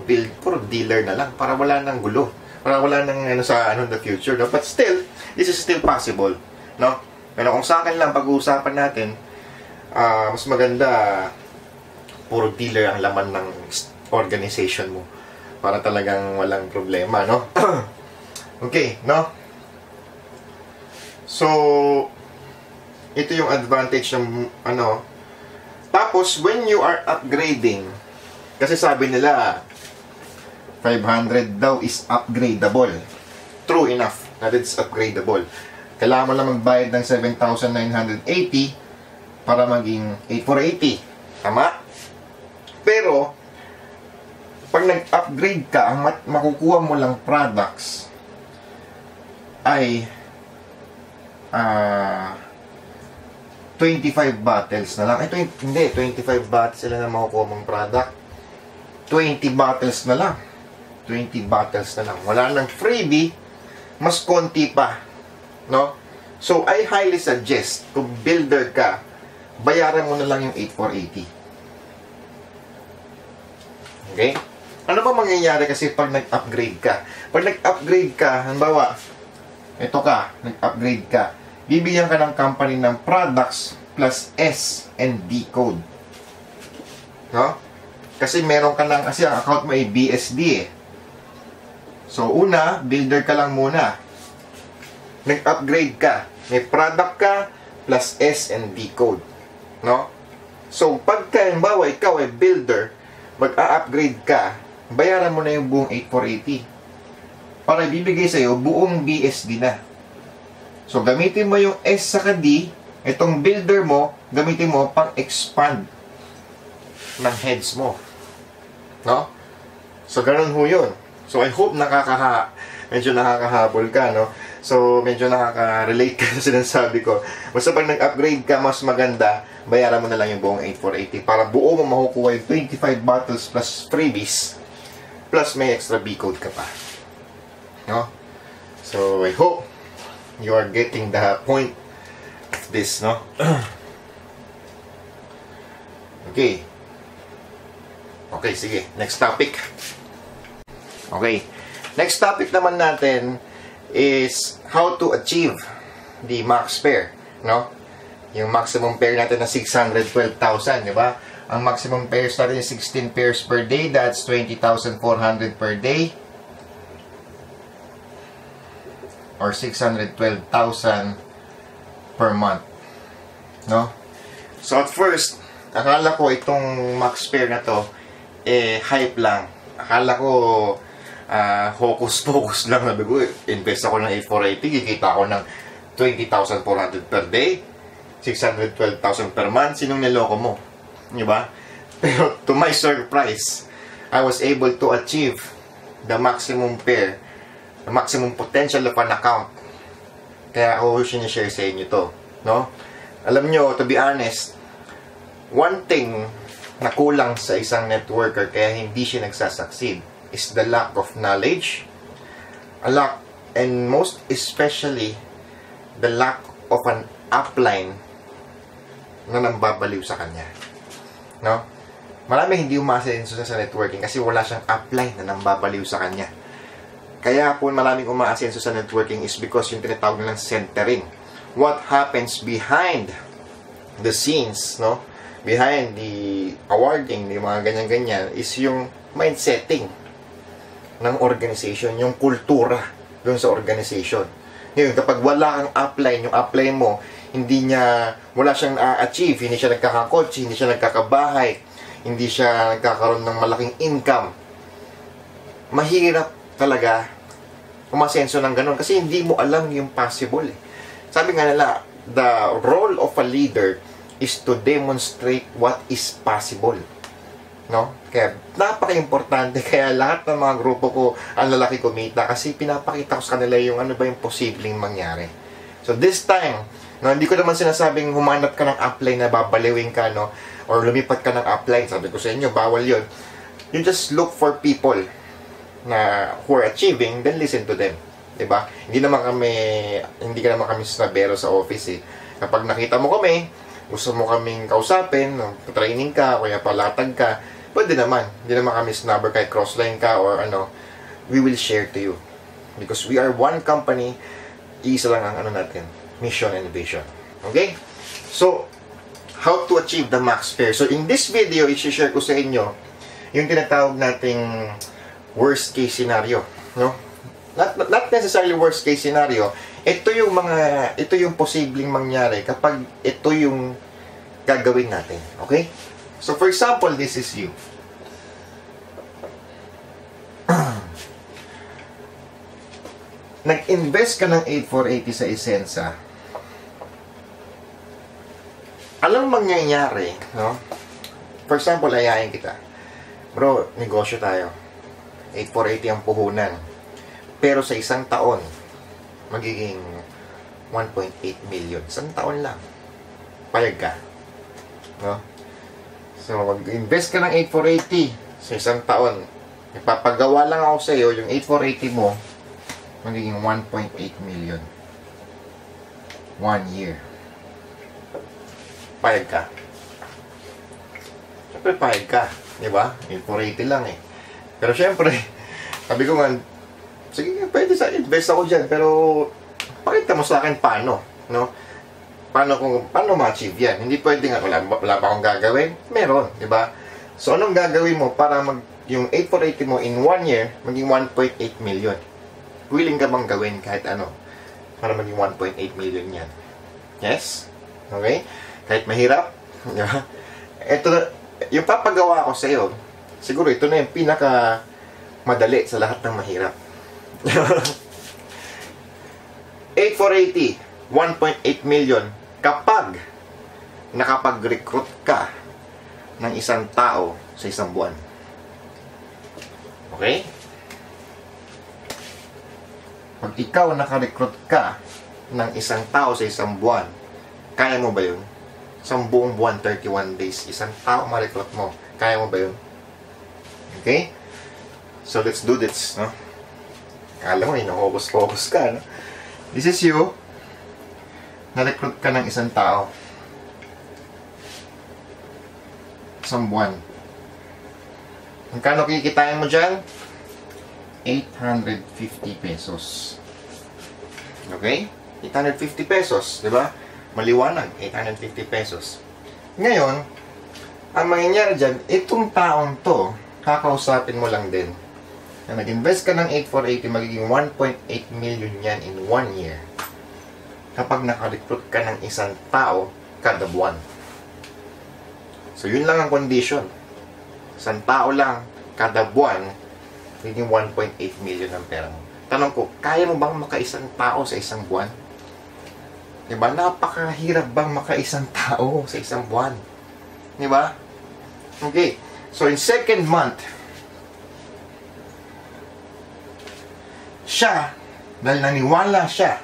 dealer na lang, para wala nang gulo. Para wala nang in the future. No? But still, this is still possible. No? Pero kung sa akin lang, pag-uusapan natin, mas maganda puro dealer ang laman ng organization mo para talagang walang problema, no? Okay, no? So, ito yung advantage ng tapos when you are upgrading, kasi sabi nila 500 daw is upgradable. True enough that it's upgradable. Kailangan mo lang magbayad ng 7,980 para maging 8,480. Tama? Pero, pag nag-upgrade ka, ang makukuha mo lang products ay 25 bottles na lang. Hindi, 25 bottles sila na makukuha mong product. 20 bottles na lang. 20 bottles na lang. Wala nang freebie, mas konti pa. No? So, I highly suggest, kung builder ka, bayaran mo na lang yung 8,480. Okay? Ano ba mangyayari kasi pag nag-upgrade ka? Pag nag-upgrade ka, halimbawa, ito ka, nag-upgrade ka, bibigyan ka ng company ng products plus S and D code. No? Kasi meron ka ng, kasi ang account mo ay BSD eh. So, una, builder ka lang muna. Nag-upgrade ka. May product ka plus S and D code. No? So, pagka, halimbawa, ikaw ay builder, mag-a-upgrade ka, bayaran mo na yung buong 8480. Para ibibigay sa'yo, buong BSD na. So, gamitin mo yung S saka D, itong builder mo, gamitin mo pang expand ng heads mo. No? So, ganun ho yun. So, I hope medyo nakakahabol ka, no? So, medyo nakaka-relate ka sa sinasabi ko. Basta pag nag-upgrade ka, mas maganda, bayaran mo na lang yung buong 8480 para buo mo makukuha yung 25 bottles plus freebies plus may extra B-code ka pa. No? So, I hope you are getting the point of this, no? Okay. Okay, sige. Next topic. Okay. Next topic naman natin is how to achieve the max pair, no? Yung maximum pair natin na 612,000, di ba? Ang maximum pairs natin is 16 pairs per day. That's 20,400 per day. Or 612,000 per month. No? So at first, akala ko itong max pair na to, hype lang. Akala ko, hocus-pocus lang. Sabi ko, invest ako ng 8480, kikita ako ng 20,400 per day, 612,000 per month. Sinong niloko mo? Diba? Pero to my surprise, I was able to achieve the maximum pair, the maximum potential of an account. Kaya ako sinishare sa inyo to, no? Alam nyo, to be honest, one thing na kulang sa isang networker kaya hindi siya nagsasucceed is the lack of knowledge, and most especially the lack of an upline na nambabaliw sa kanya. No? Marami hindi umaasenso sa networking kasi wala siyang upline na nambabaliw sa kanya. Kaya po maraming umaasenso sa networking is because yung tinatawag nilang centering. What happens behind the scenes, no? Behind the awarding, yung mga ganyan-ganyan, is yung mindsetting ng organization, yung kultura doon sa organization. Ngayon, kapag wala kang upline, yung upline mo, wala siyang na-achieve, hindi siya nagkakakotse, hindi siya nagkakabahay, hindi siya nagkakaroon ng malaking income, mahirap talaga umasenso ng ganun kasi hindi mo alam yung possible. Sabi nga nila, the role of a leader is to demonstrate what is possible. No? Kaya napaka-importante, kaya lahat ng mga grupo ko ang lalaki kumita kasi pinapakita ko sa kanila yung ano ba yung posibleng mangyari. So this time, no, hindi ko naman sinasabing humanap ka ng upline na babaliwin ka, no? Or lumipat ka ng upline. Sabi ko sa inyo, bawal yun. You just look for people na who are achieving, then listen to them. Diba? Hindi ka naman kami snabero sa office eh. Kapag nakita mo kami, gusto mo kaming kausapin, training ka, kaya palatag ka, pwede naman. Hindi naman kami snubber kahit crossline ka or ano, we will share to you. Because we are one company, isa lang ang natin, mission and vision. Okay? So, how to achieve the max pair. So, in this video, i-share ko sa inyo yung tinatawag nating worst case scenario. No? Not necessarily worst case scenario. Ito yung posibleng mangyari kapag ito yung gagawin natin. Okay? So, for example, this is you. Nag-invest ka ng 8480 sa Isensa. Alam mangyayari, no? For example, ayayin kita. Bro, negosyo tayo. 8480 ang puhunan. Pero sa isang taon, magiging 1.8 million. Isang taon lang. Payag ka. No? So, mag-invest ka ng 8480 sa isang taon. Ipapagawa lang ako sa iyo yung 8480 mo, magiging 1.8 million. 1 year. Payag ka. Siyempre payag ka. Diba? 8480 lang eh. Pero syempre, sabi ko nga, sige, pwede sa invest ako dyan, pero pakita mo sa akin paano, no? Paano ma-achieve yan? Hindi pwede nga, wala pa akong gagawin? Meron, di ba? So, anong gagawin mo para yung 8480 mo in 1 year, maging 1.8 million? Willing ka bang gawin kahit ano para maging 1.8 million yan? Yes? Okay? Kahit mahirap, di ba? Ito, yung papagawa ko sa iyo, siguro ito na yung pinaka madali sa lahat ng mahirap. 8480, 1.8 million kapag nakapag-recruit ka ng isang tao sa isang buwan. Okay? Pag ikaw naka-recruit ka ng isang tao sa isang buwan, kaya mo ba yun? Isang buong buwan, 31 days, isang tao ma-recruit mo, kaya mo ba yun? Okay? So, let's do this, no? Kala mo, focus ka, no? This is you. Na-recruit ka ng isang tao. Isang buwan. Magkano kikitain mo dyan? 850 pesos. Okay? 850 pesos, di ba? Maliwanag, 850 pesos. Ngayon, ang mangyayari dyan, itong taong to, kakausapin mo lang din. Na nag-invest ka ng 8480, magiging 1.8 million yan in 1 year. Kapag naka-recruit ka ng isang tao kada buwan. So, yun lang ang condition. Isang tao lang kada buwan, magiging 1.8 million ang pera mo. Tanong ko, kaya mo bang makaisang tao sa isang buwan? Diba? Napakahirap bang makaisang tao sa isang buwan? Diba? Okay. So, in second month, siya, dahil naniwala siya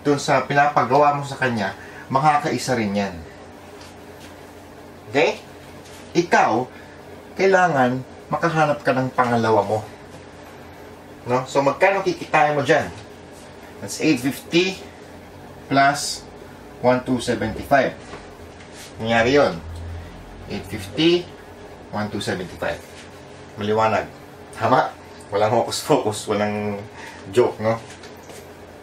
doon sa pinapagawa mo sa kanya, makakaisa rin yan. Okay? Ikaw, kailangan makahanap ka ng pangalawa mo. No? So, magkano kikitain mo dyan? That's 850 plus 1275. Nangyari yun. 850, 1275. Maliwanag. Tama? Walang focus-focus, walang joke, no?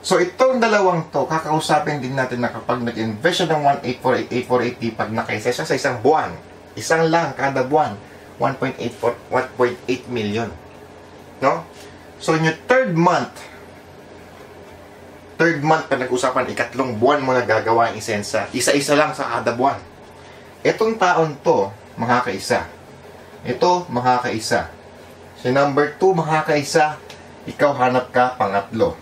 So, itong dalawang to, kakausapin din natin na kapag nag-invest siya ng 1.848, pag nakaisa siya sa isang buwan, isang lang kada buwan, 1.8 million. No? So, in your third month, pa nag-usapan, ikatlong buwan mo na gagawa ang isensa. Isa-isa lang sa kada buwan. Itong taon to, makakaisa. Ito, makakaisa. Si number 2, makakaisa. Ikaw hanap ka, pangatlo.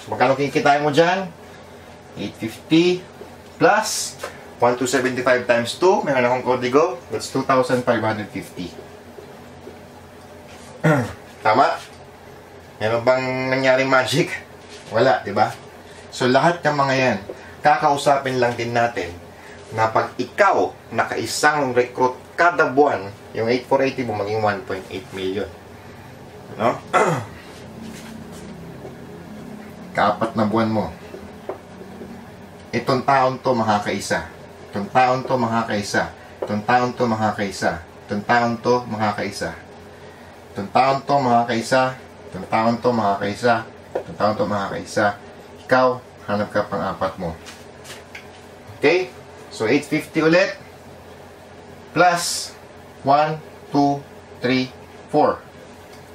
So, magkano kikitain mo dyan? 850 plus 1275 times 2. Meron akong kodigo. That's 2,550. Tama? Meron bang nangyaring magic? Wala, di ba? So, lahat ng mga yan, kakausapin lang din natin na pag ikaw nakaisang recruit kada buwan, yung 8480 mo maging 1.8 million. No? Kaapat na buwan mo. Itong taon to makakaisa. Itong taon to makakaisa. Itong taon to makakaisa. Itong taon to makakaisa. Itong taon to makakaisa. Itong taon to makakaisa. Itong taon to makakaisa. Ikaw, hanap ka pang apat mo. Okay? So, 850 ulit. Plus 1, 2, 3, 4.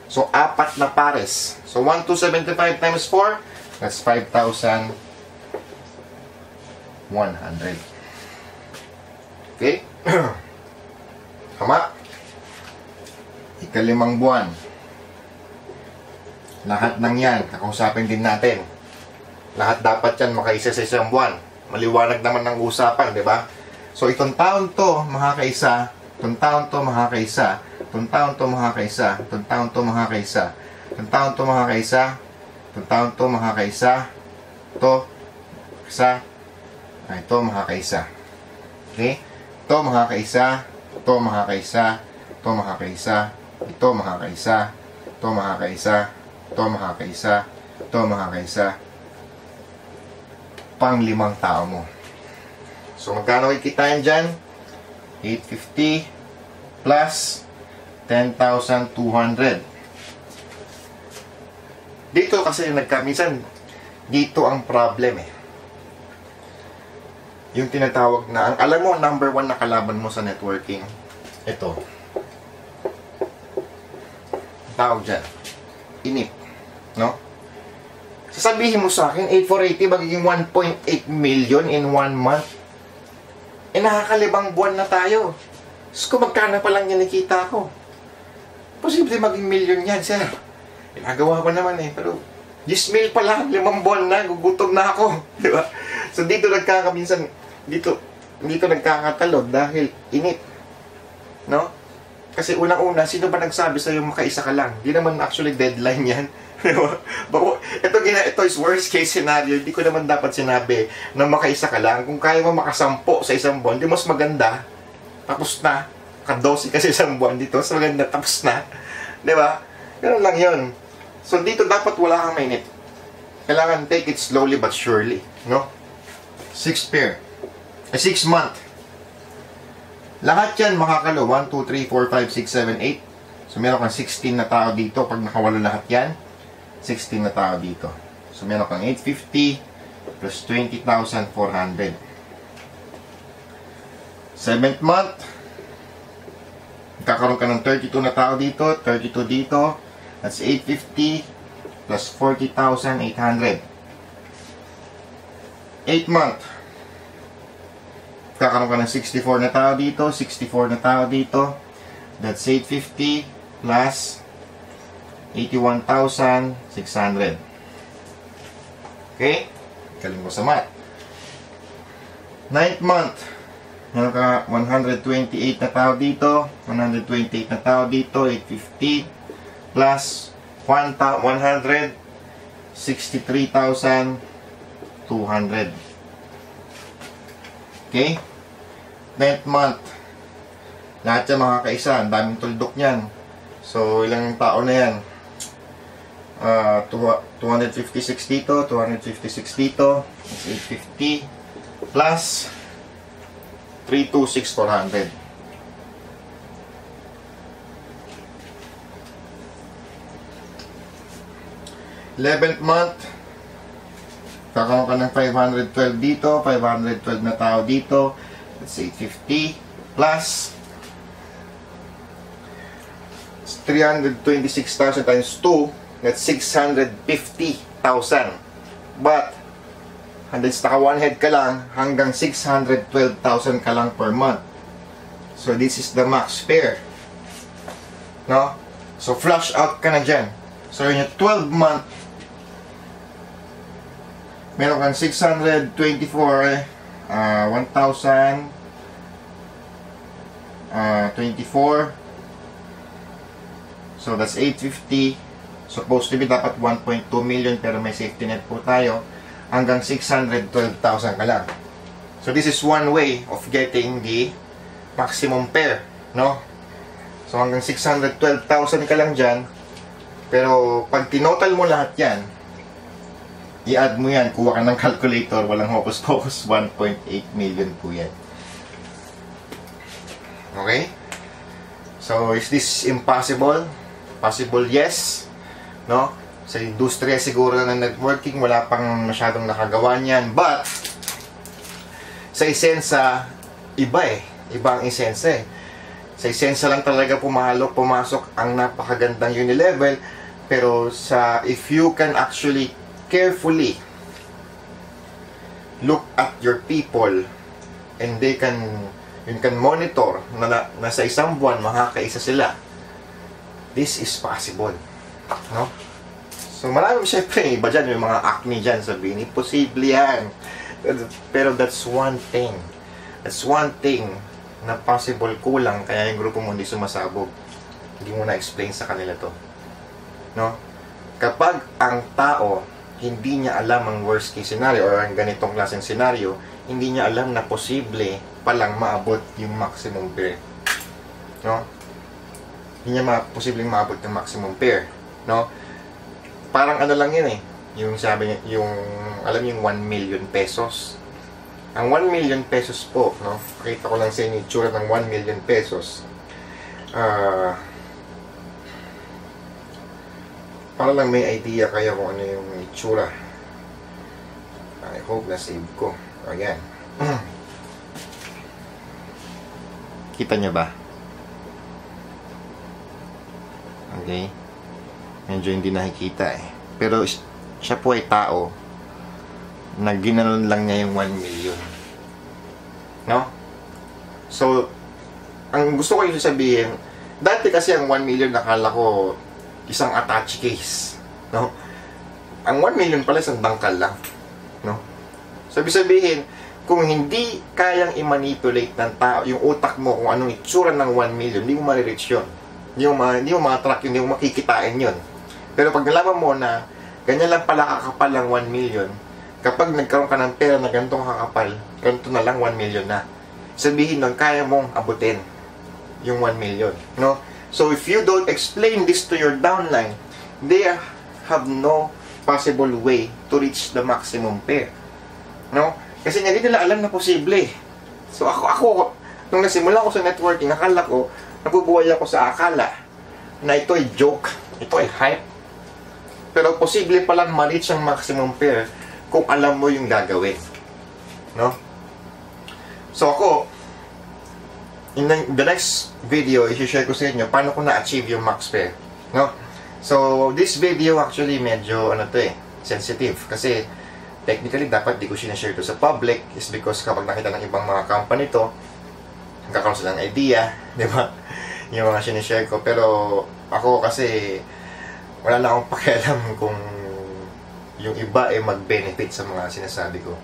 So, apat na pares. So, 1,275 times 4, that's 5,100. Okay? Tama? Ikalimang buwan. Lahat ng yan, kakausapin din natin. Lahat dapat yan makaisa sa isang buwan. Maliwanag naman ng usapan, di ba? So, itong taon to, makakaisa. Itong taon to, makakaisa. Itong taon to, makakaisa. Itong taon to, makakaisa. Itong taon to, makakaisa. Itong taon to, makakaisa. Ito, isa. Ito, makakaisa. Okay? Ito, makakaisa. Ito, makakaisa. Ito, makakaisa. Ito, makakaisa. Ito, makakaisa. Ito, makakaisa. Ito, makakaisa. Pang-limang tao mo. So, magkano kikitain dyan? 850 plus 10,200. Dito kasi minsan, dito ang problem eh. Yung tinatawag na, alam mo, number 1 na kalaban mo sa networking, ito. Tawag dyan, inip. No? Sasabihin mo sa akin, 8,480 magiging 1.8 million in 1 month. Eh, nakakalibang buwan na tayo. So, kung magkano pa lang kinikita ko. Posible maging million yan, sir. Ginagawa ko naman eh, pero 10 mil pa lang, 5 buwan na, gugutom na ako. Di ba? So, dito dito nagkakatalog dahil inip. No? Kasi unang-una, sino ba nagsabi sa'yo makaisa ka lang? Di naman actually deadline yan. Ito is worst case scenario. Hindi ko naman dapat sinabi na makaisa ka lang. Kung kaya mo makasampo sa isang buwan, di mas maganda. Tapos na. Ka-12 kasi isang buwan dito. Mas maganda, tapos na. Di ba? Ganun lang yun. So dito dapat wala kang mainit. Kailangan take it slowly but surely. No? 6 month. Lahat yan makakalo. 1, 2, 3, 4, 5, 6, 7, 8. So meron kang 16 na tao dito. Pag nakawalo lahat yan, 16 na tao dito. So meron kang 850 plus 20,400. 7th month, kakaroon ka ng 32 na tao dito, 32 dito. That's 850 plus 40,800. 8th month, kakaroon ka ng 64 na tao dito, 64 na tao dito. That's 850 plus 81,600. Okay? Galing mo sa math. 9th month, meron ka 128 na tao dito, 128 na tao dito, 850 plus 163,200. Okay? 9th month, lahat yan makakaisa, ang daming tuldok niyan. So, ilang tao na yan? 256 dito, 256 dito, 850 plus 326,400. Eleventh month, kakaroon ka ng 512 dito, 512 na tao dito, that's 850 plus 326,000 times 2, that's 650,000. But hanggang naka one head ka lang, hanggang 612,000 ka lang per month. So this is the max pair. No? So flush out ka na dyan. So in your 12 month, meron kang 624, 1,024. So that's 850. Supposed to be dapat 1.2 million pero may safety net po tayo. Hanggang 612,000 ka lang. So this is one way of getting the maximum pair, no? So hanggang 612,000 ka lang dyan. Pero pag tinotal mo lahat yan, i-add mo yan, kuha ka ng calculator, walang hocus pocus, 1.8 million po yan. Okay? So is this impossible? Possible, yes. No? Sa industriya siguro ng networking, wala pang masyadong nakagawa niyan. But, sa isensa, iba eh. Iba ang isensa eh. Sa isensa lang talaga pumasok ang napakagandang unilevel. Pero if you can actually carefully look at your people and you can monitor na sa isang buwan makakaisa sila, this is possible. No? So marami syempre, iba dyan, yung mga acne dyan, sabihin, imposible yan. Pero that's one thing. That's one thing na possible, kulang, kaya yung grupo mo hindi sumasabog. Hindi mo na-explain sa kanila to. No? Kapag ang tao, hindi niya alam ang worst case scenario or ang ganitong klaseng scenario, hindi niya alam na posible palang maabot yung maximum pair. No? Hindi niya posibleng maabot yung maximum pair. No? Parang ano lang yun eh. Yung sabi niya, alam yung 1 million pesos. Ang 1 million pesos po, no? Pakita ko lang sa inyo yung itsura ng 1 million pesos. Para lang may idea kayo kung ano yung itsura. I hope na save ko. Ayan. Kita nyo ba? Okay. Medyo hindi nakikita eh. Pero siya po ay tao na ginanon lang niya yung 1 million. No? So, ang gusto ko yung sabihin, dati kasi ang 1 million nakala ko isang attach case. No? Ang 1 million pala isang dangkal lang. No? Sabihin, kung hindi kayang i-manipulate ng tao, yung utak mo kung anong itsura ng 1 million, hindi mo ma-reach yun. Hindi mo ma-track yun, hindi mo makikitain yun. Pero pag nalaman mo na ganyan lang pala kakapal ng 1 million, kapag nagkaroon ka ng pera na ganitong kakapal, ganito na lang 1 million na. Sabihin nun, kaya mong abutin yung 1 million. No? So if you don't explain this to your downline, they have no possible way to reach the maximum pair. No? Kasi hindi nila alam na posible. So ako nung nasimula ko sa networking, akala ko, nabubuhay ako sa akala na ito ay joke, ito ay hype. Pero posible palang ma-reach ang maximum pair kung alam mo yung gagawin. No? So ako, in the next video, i-share ko sa inyo paano ko na-achieve yung max pair. No? So, this video actually medyo, sensitive. Kasi, technically, dapat di ko sinashare to sa public is because kapag nakita ng ibang mga company to, magkakaroon sila ng idea, di ba? Yung mga sinashare ko. Pero, ako kasi, wala na akong pakialam kung yung iba ay mag-benefit sa mga sinasabi ko.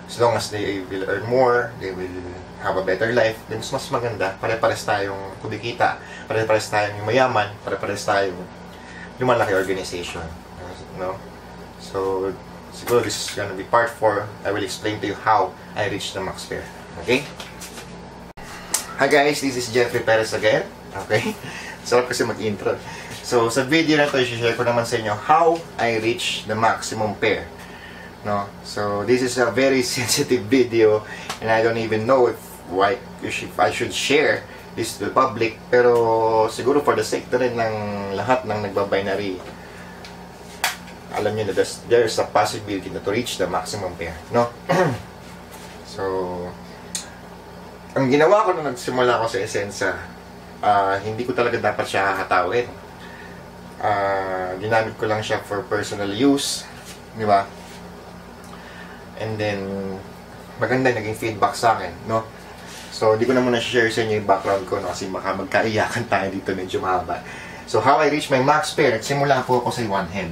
As long as they will earn more, they will have a better life, then mas maganda. Pare-pares tayong kumikita, pare-pares tayong mayaman, pare-pares tayong lumalaki organization. No? So, siguro this is gonna be part 4. I will explain to you how I reached the max pair. Okay? Hi guys, this is Jeffrey Perez again. Okay? Sarap kasi mag-intro. So, sa video na to, i-share ko naman sa inyo how I reach the maximum pair. No? So, this is a very sensitive video and I don't even know if I should share this to the public. Pero, siguro for the sake na rin ng lahat ng nagbabinary, alam nyo na there's a possibility na to reach the maximum pair. No? So, ang ginawa ko nung nagsimula ko sa Essensa, hindi ko talaga dapat siya hahatawin. Ginamit ko lang siya for personal use, di ba? And then maganda naging feedback sa akin, no? So hindi ko na muna share sa inyo yung background ko, no? Kasi baka magkaiyakan tayo dito, medyo mahaba. So how I reached my max pair, simula po ako sa 1 head.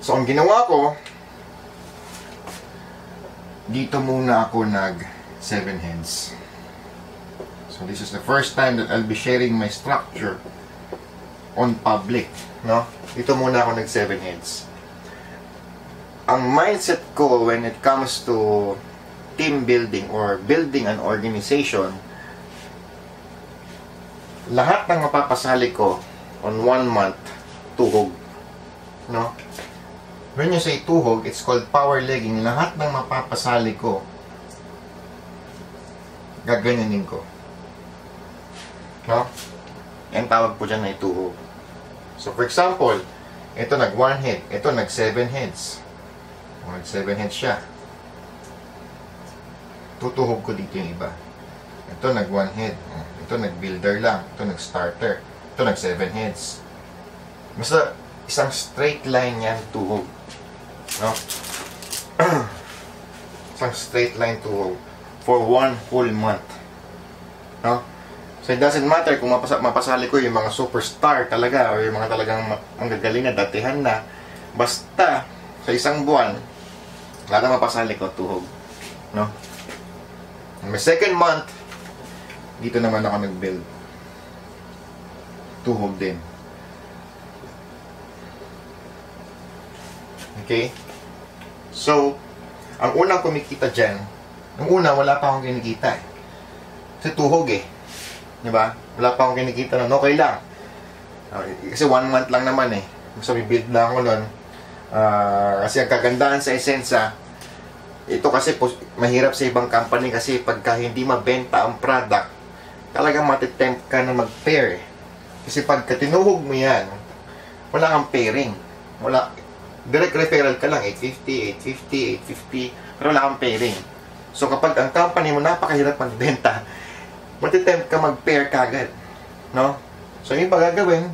So ang ginawa ko, dito muna ako nag 7 heads. So this is the first time that I'll be sharing my structure on public, no? Dito muna ako nag 7 heads. Ang mindset ko when it comes to team building or building an organization, lahat ng mapapasali ko on 1 month, tuhog, no? When you say tuhog, it's called power legging. Lahat ng mapapasali ko, gaganyanin ko, no? Yan tawag po dyan na ituhog. So for example, ito nag 1 head, ito nag 7 heads. Nag 7 heads siya. Tutuhog ko dito yung iba. Ito nag 1 head, ito nag builder lang, ito nag starter, ito nag 7 heads. Basta isang straight line yan tuhog, no? Isang straight line tuhog for 1 whole month, no? So it doesn't matter kung mapasali ko yung mga superstar talaga o yung mga talagang manggagaling na datihan na, basta sa isang buwan lahat na mapasali ko tuhog, no? May second month, dito naman ako nag-build, tuhog din. Okay? So, ang unang kumikita dyan, ang una wala pa akong kinikita eh. Kasi tuhog eh. Diba? Wala pa akong kinikita nun. Okay lang. Kasi 1 month lang naman eh. Gusto build na ako nun. Kasi ang kagandahan sa Essensa, ito kasi mahirap sa ibang company kasi pagka hindi mabenta ang product, talagang matitempt ka na mag-pair eh. Kasi pagka tinuhog mo yan, wala kang pairing. Wala. Direct referral ka lang, 850, 850, 850, pero wala kang pairing. So kapag ang company mo napakahirap magbenta, matitempt ka mag-pair kagad. No? So yung pagagawin,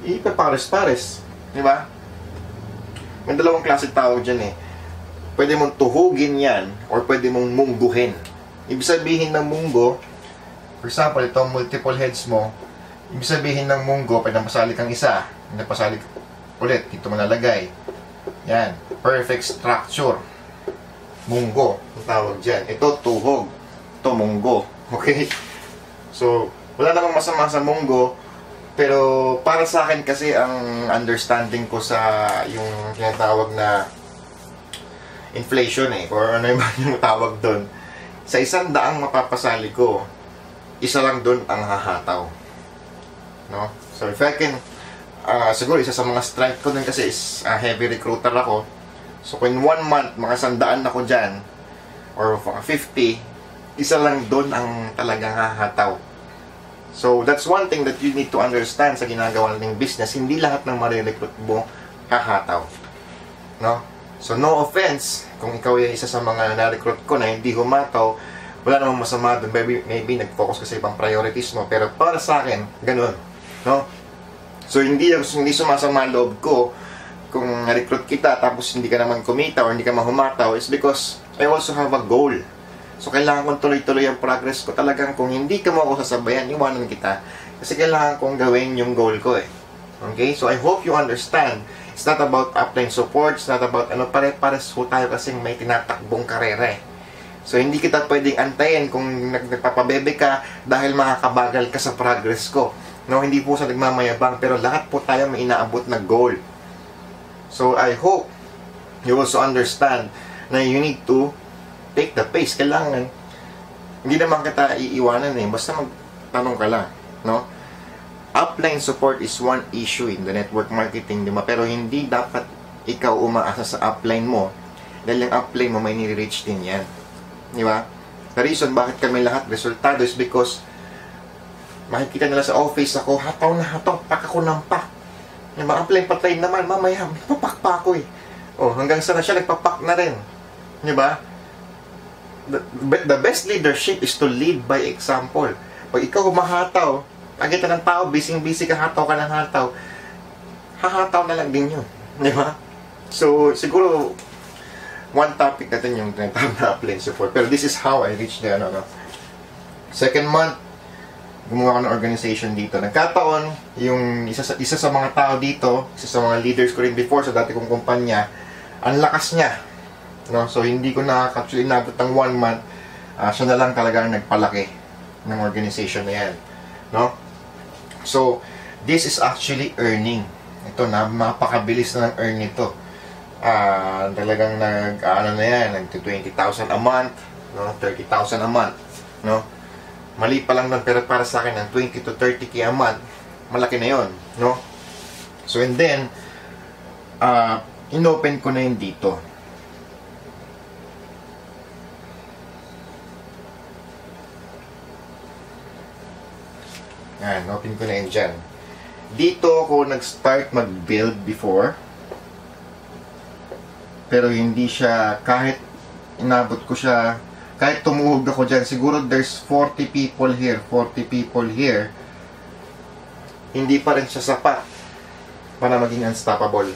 ipapares-pares. Di ba? May dalawang klase tawag dyan eh. Pwede mong tuhugin yan, or pwede mong mungguhin. Ibig sabihin ng munggo, for example, itong multiple heads mo, ibig sabihin ng munggo, pwede napasali kang isa, napasali ulit, dito mo nalagay. Yan, perfect structure. Munggo, ang tawag dyan. Ito, tuhog. Ito, munggo. Okay? So, wala namang masama sa munggo, pero para sa akin kasi ang understanding ko sa yung tinatawag na inflation eh, or ano yung tawag doon. Sa 100 mapapasali ko, isa lang doon ang hahataw. No? So if I can, siguro isa sa mga strike ko doon kasi is heavy recruiter ako. So in 1 month, mga 100 ako dyan, or 50, isa lang doon ang talagang hahataw. So that's one thing that you need to understand sa ginagawa ng business. Hindi lahat ng marirecruit mo hahataw. No? So no offense kung ikaw ay isa sa mga na-recruit ko na hindi humataw, wala namang masama doon. Maybe nag-focus ka sa ibang priorities mo, pero para sa akin, ganun. No? So hindi sumasama ang loob ko kung na-recruit kita tapos hindi ka naman kumita or hindi ka mahumataw, is because I also have a goal. So kailangan kong tuloy-tuloy ang progress ko. Talagang kung hindi ka mo ako sasabayan, iwanan kita. Kasi kailangan kong gawin yung goal ko eh. Okay? So I hope you understand. It's not about upline support, it's not about pare-pares ho tayo kasing may tinatakbong karera eh. So hindi kita pwedeng antayin kung nagpapabebe ka dahil makakabagal ka sa progress ko. No, hindi po sa nagmamayabang, pero lahat po tayo may inaabot na goal. So I hope you also understand na you need to take the pace. Kailangan, hindi naman kita iiwanan eh, basta magtanong ka lang, no? Upline support is one issue in the network marketing, di ba? Pero hindi dapat ikaw umaasa sa upline mo dahil yung upline mo may nire-reach din yan. Di ba? The reason bakit kami lahat resultado is because makikita nila sa office ako, hataw na hataw, pak ako ng pak. Yung mga upline patay naman, mamaya, papak pa ako eh. Oh, hanggang sa na siya, nagpapak na rin. Di ba? The best leadership is to lead by example. Pag ikaw humahataw, agad ng tao, busy ka, hataw ka ng hataw, hahataw na lang din yun. Di ba? So, siguro, one topic natin yung tinatawag na upline support. Pero this is how I reached the, second month, gumawa ko ng organization dito. Nagkataon, yung isa sa mga tao dito, isa sa mga leaders ko rin before sa dati kong kumpanya, ang lakas niya. No? So, hindi ko actually inabot ng 1 month, siya na lang talaga ang nagpalaki ng organization na yan. No? So, this is actually earning. Ito na, mapakabilis na ng earn nito. Talagang na yan, nag-20,000 a month, no? 30,000 a month, no? Mali pa lang nun, pero para sa akin, ng 20 to 30k a month, malaki na yon, no? So, and then, inopen ko na yun dito. Yan, open ko na yun dyan. Dito ako nag-start mag-build before. Pero hindi siya, kahit inabot ko siya, kahit tumuhog ako dyan, siguro there's 40 people here, 40 people here, hindi pa rin siya sapat para maging unstoppable.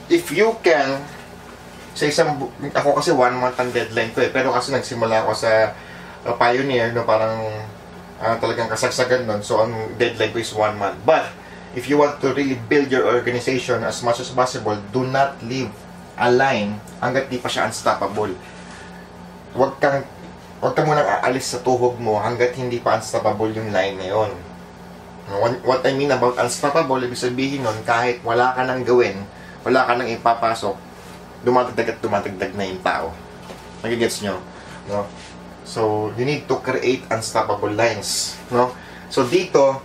If you can, sa ako kasi 1 month ang deadline ko eh, pero kasi nagsimula ako sa Pioneer, no, parang talagang kasagsagan nun. So, ang deadline ko is 1 month. But, if you want to really build your organization as much as possible, do not leave a line hanggat di pa siya unstoppable. Huwag kang munang aalis sa tuhog mo hanggat hindi pa unstoppable yung line na yun. What I mean about unstoppable, ibig sabihin nun, kahit wala ka nang gawin, wala ka nang ipapasok, dumadagdag at dumadagdag na yung tao. Nagigets nyo? No? So, you need to create unstoppable lines, no? So, dito,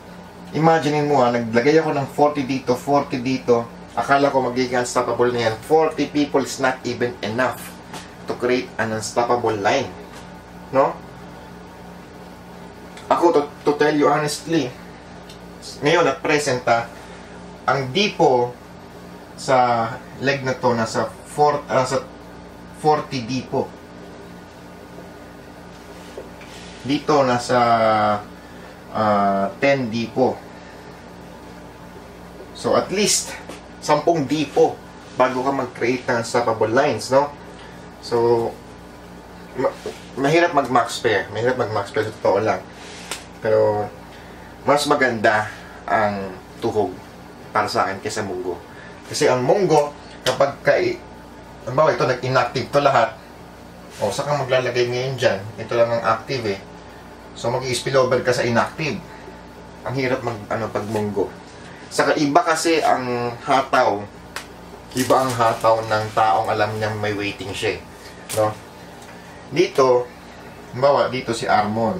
imaginein mo naglagay ako ng 40 dito, 40 dito. Akala ko magiging unstoppable na yan. 40 people is not even enough to create an unstoppable line, no? Ako, to tell you honestly, ngayon at present ang dipo sa leg na to nasa 40 dipo. Dito nasa 10 dipo. So at least 10 dipo bago ka mag-create ng unstoppable lines, no? So mahirap mag-max pair. Mahirap mag-max pair, sa totoo lang. Pero mas maganda ang tuhog para sa akin kaysa munggo. Kasi ang munggo, kapag halimbawa ito, nag-inactive to lahat, o saka maglalagay ngayon dyan, ito lang ang active eh. So mag-i-spillover ka sa inactive. Ang hirap pag munggo. Saka iba kasi ang hataw. Iba ang hataw ng taong alam niyang may waiting siya, no? Dito, halimbawa dito si Armon.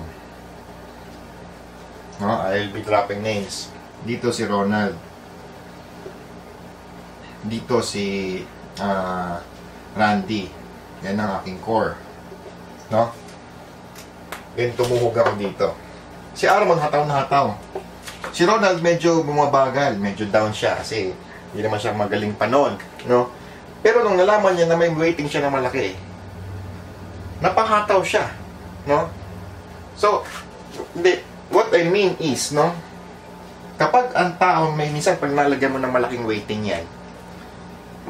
No, I'll be dropping names. Dito si Ronald. Dito si Randy. Yan ang aking core. No? Then tumuhog ako dito. Si Armon hataw na hataw. Si Ronald medyo bumabagal, medyo down siya kasi hindi naman siya magaling pa noon, no? Pero nung nalaman niya na may waiting siya na malaki, napahataw siya, no? So, what I mean is, no? Kapag ang tao may minsan pag nalagyan mo ng malaking waiting yan,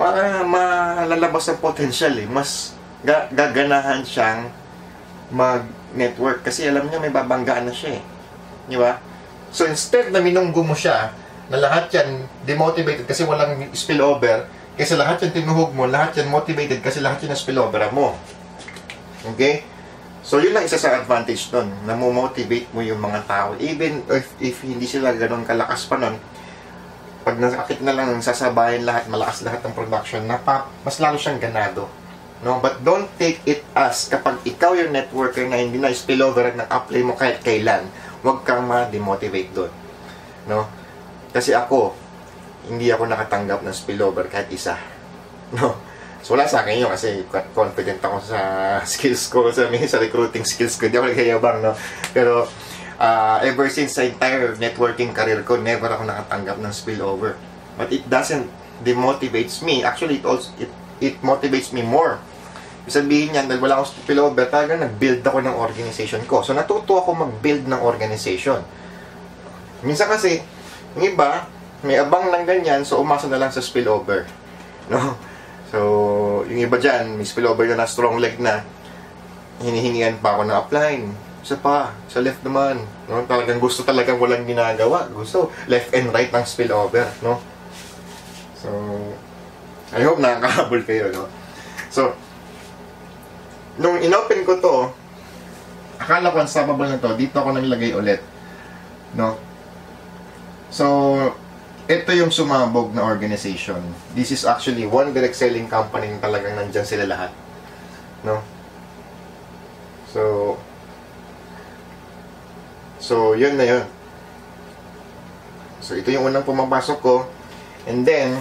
malalabas ang potential eh. Mas gaganahan siyang mag-network kasi alam niya may babanggaan na siya eh. Di ba? So instead na minunggo mo siya, na lahat yan demotivated kasi walang spillover, kasi lahat yan tinuhog mo, lahat yan motivated kasi lahat yan na spillover mo. Okay? So yun lang isa sa advantage nun, na mo-motivate mo yung mga tao. Even if hindi sila ganun kalakas pa nun, pag nakakit na lang sasabayan lahat, malakas lahat ng production, mas lalo siyang ganado. No? But don't take it as kapag ikaw yung networker na hindi na spillover at nag-apply mo kahit kailan, huwag kang ma-demotivate doon. No? Kasi ako, hindi ako nakatanggap ng spillover kahit isa. No? So wala sa akin yun kasi confident ako sa skills ko, sa recruiting skills ko. Hindi ako nagkayabang, no? Pero ever since sa entire networking career ko, never ako nakatanggap ng spillover. But it doesn't demotivates me. Actually, it motivates me more. Sabihin niyan, dahil wala akong spillover, talaga nag-build ako ng organization ko. So natuto ako mag-build ng organization. Minsan kasi, yung iba, may abang lang ganyan, so umasa na lang sa spillover. No? So, yung iba dyan, may spillover na strong leg na, hinihingian pa ako ng upline. Isa pa, sa left naman. No? Talagang gusto talagang walang ginagawa. Gusto, left and right ng spillover. No? So, I hope nakakahabol kayo. No? So, nung inopen ko to, akala ko unstoppable na to, dito ako nilagay ulit. No? So, ito yung sumabog na organization. This is actually one direct selling company na talagang nandyan sila lahat. No? So, yun na yun. So, ito yung unang pumapasok ko. And then,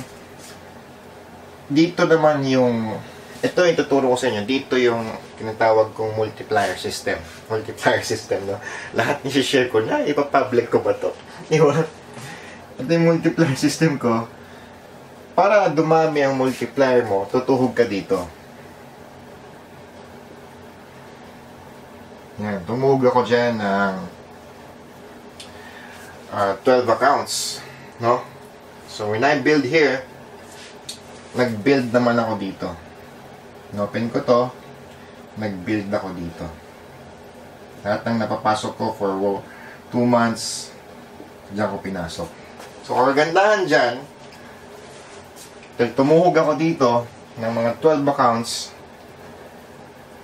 dito naman yung, ito yung tuturo ko sa inyo. Dito yung tinatawag kong multiplier system. Multiplier system, no? Lahat nisi-share ko na, ipapublic ko ba to? Diba? Ito yung multiplier system ko. Para dumami ang multiplier mo, tutuhog ka dito. Yan, tumuhog ako dyan ng 12 accounts. No? So, when I build here, nag-build naman ako dito. Open ko to, nag-build ako dito. Lahat ng napapasok ko for 2 months, diyan ko pinasok. So, kagandahan dyan, tumuhog ako dito ng mga 12 accounts,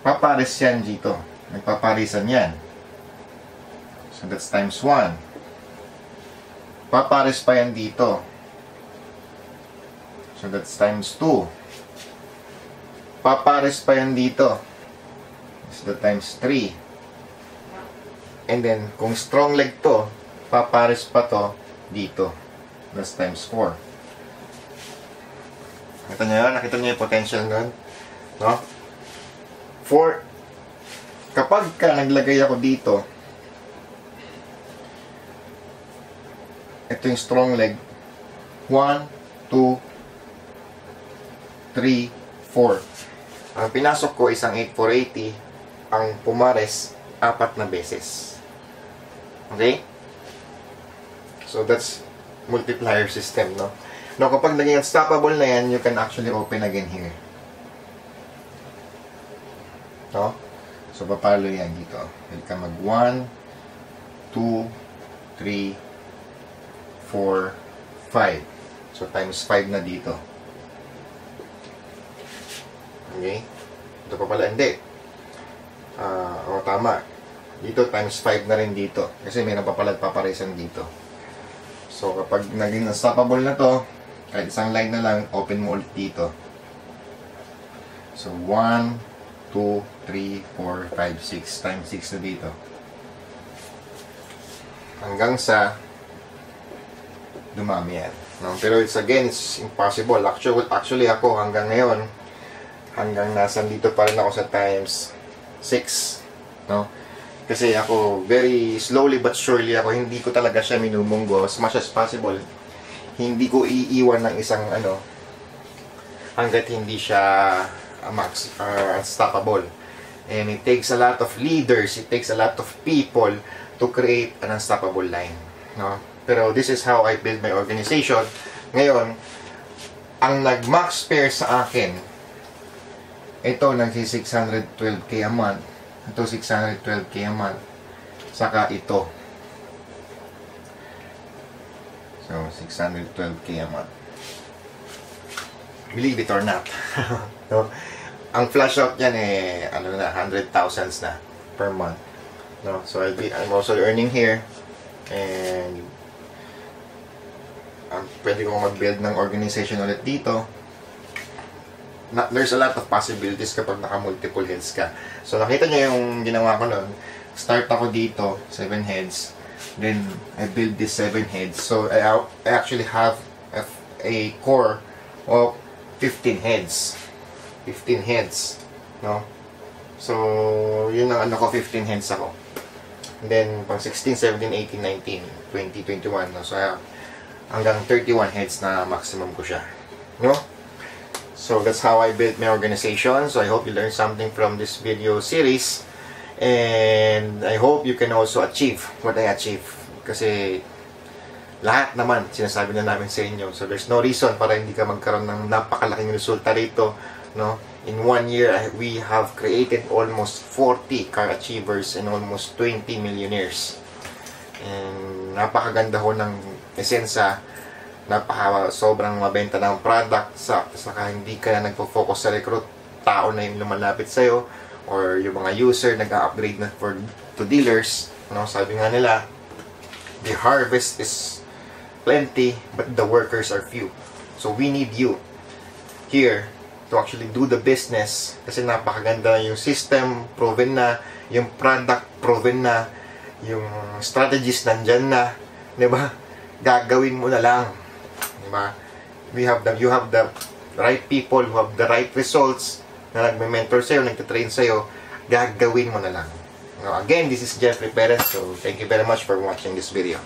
papares yan dito. Nagpaparisan yan. So, that's times 1. Papares pa yan dito. So, that's times 2. Papares pa yan dito. So, that's times 3. And then, kung strong leg to, papares pa to dito. That's times 4. Nakita nyo yun? Nakita nyo yung potential nun? No? Kapag ka naglagay ako dito, Ito yung strong leg. 1, 2, 3, 4. Ang pinasok ko isang 8480. Ang pumares, 4 na beses. Okay? So that's multiplier system, no? Now, kapag naging unstoppable na yan, you can actually open again here. No? So, papalo yan dito. Pwede ka mag 1, 2, 3, 4, 5. So, times 5 na dito. Okay? Ito pa pala, hindi. Tama. Dito, times 5 na rin dito. Kasi may napaparisan dito. So, kapag naging unstoppable na to, kahit isang line na lang, open mo ulit dito. So, 1, 2, 3, 4, 5, 6. Times 6 na dito. Hanggang sa dumami yan. No? Pero it's impossible. Actually ako hanggang ngayon, hanggang nasan dito pa rin ako sa times 6. No? Kasi ako, very slowly but surely ako, hindi ko talaga siya minumunggo as much as possible. Hindi ko iiwan ng isang hanggat hindi siya unstoppable. And it takes a lot of leaders, it takes a lot of people to create an unstoppable line. No? Pero this is how I build my organization. Ngayon, ang nag-max pair sa akin, ito nagsi 612k a month. Ito 612k a month. Saka ito. So 612k a month. Believe it or not. No? Ang flash out niyan ano na, 100,000s na per month. No? So I'm also earning here. And pwede kong mag-build ng organization ulit dito. There's a lot of possibilities kapag naka-multiple heads ka. So, nakita nyo yung ginawa ko nun. Start ako dito, 7 heads. Then, I build this 7 heads. So, I actually have a core of 15 heads. 15 heads. No? So, yun ang 15 heads ako. And then, pang 16, 17, 18, 19, 20, 21. No? So, hanggang 31 heads na maximum ko siya. No? So that's how I built my organization. So I hope you learned something from this video series. And I hope you can also achieve what I achieve. Kasi lahat naman sinasabi na namin sa inyo. So there's no reason para hindi ka magkaroon ng napakalaking resulta rito. No? In 1 year, we have created almost 40 car achievers and almost 20 millionaires. And napakaganda ho ng esensya. Sobrang mabenta ng product, saka hindi ka na nagpo-focus sa recruit tao na yung lumalapit sa'yo or yung mga user nag-upgrade na to dealers. No? Sabi nga nila, the harvest is plenty but the workers are few. So we need you here to actually do the business kasi napakaganda yung system, proven na, yung product, proven na, yung strategies nandyan na, diba? Gagawin mo na lang. Diba? You have the right people who have the right results na nagme-mentor sa'yo, nagtitrain sa'yo, gagawin mo na lang. Again, this is Jeffrey Perez, so thank you very much for watching this video.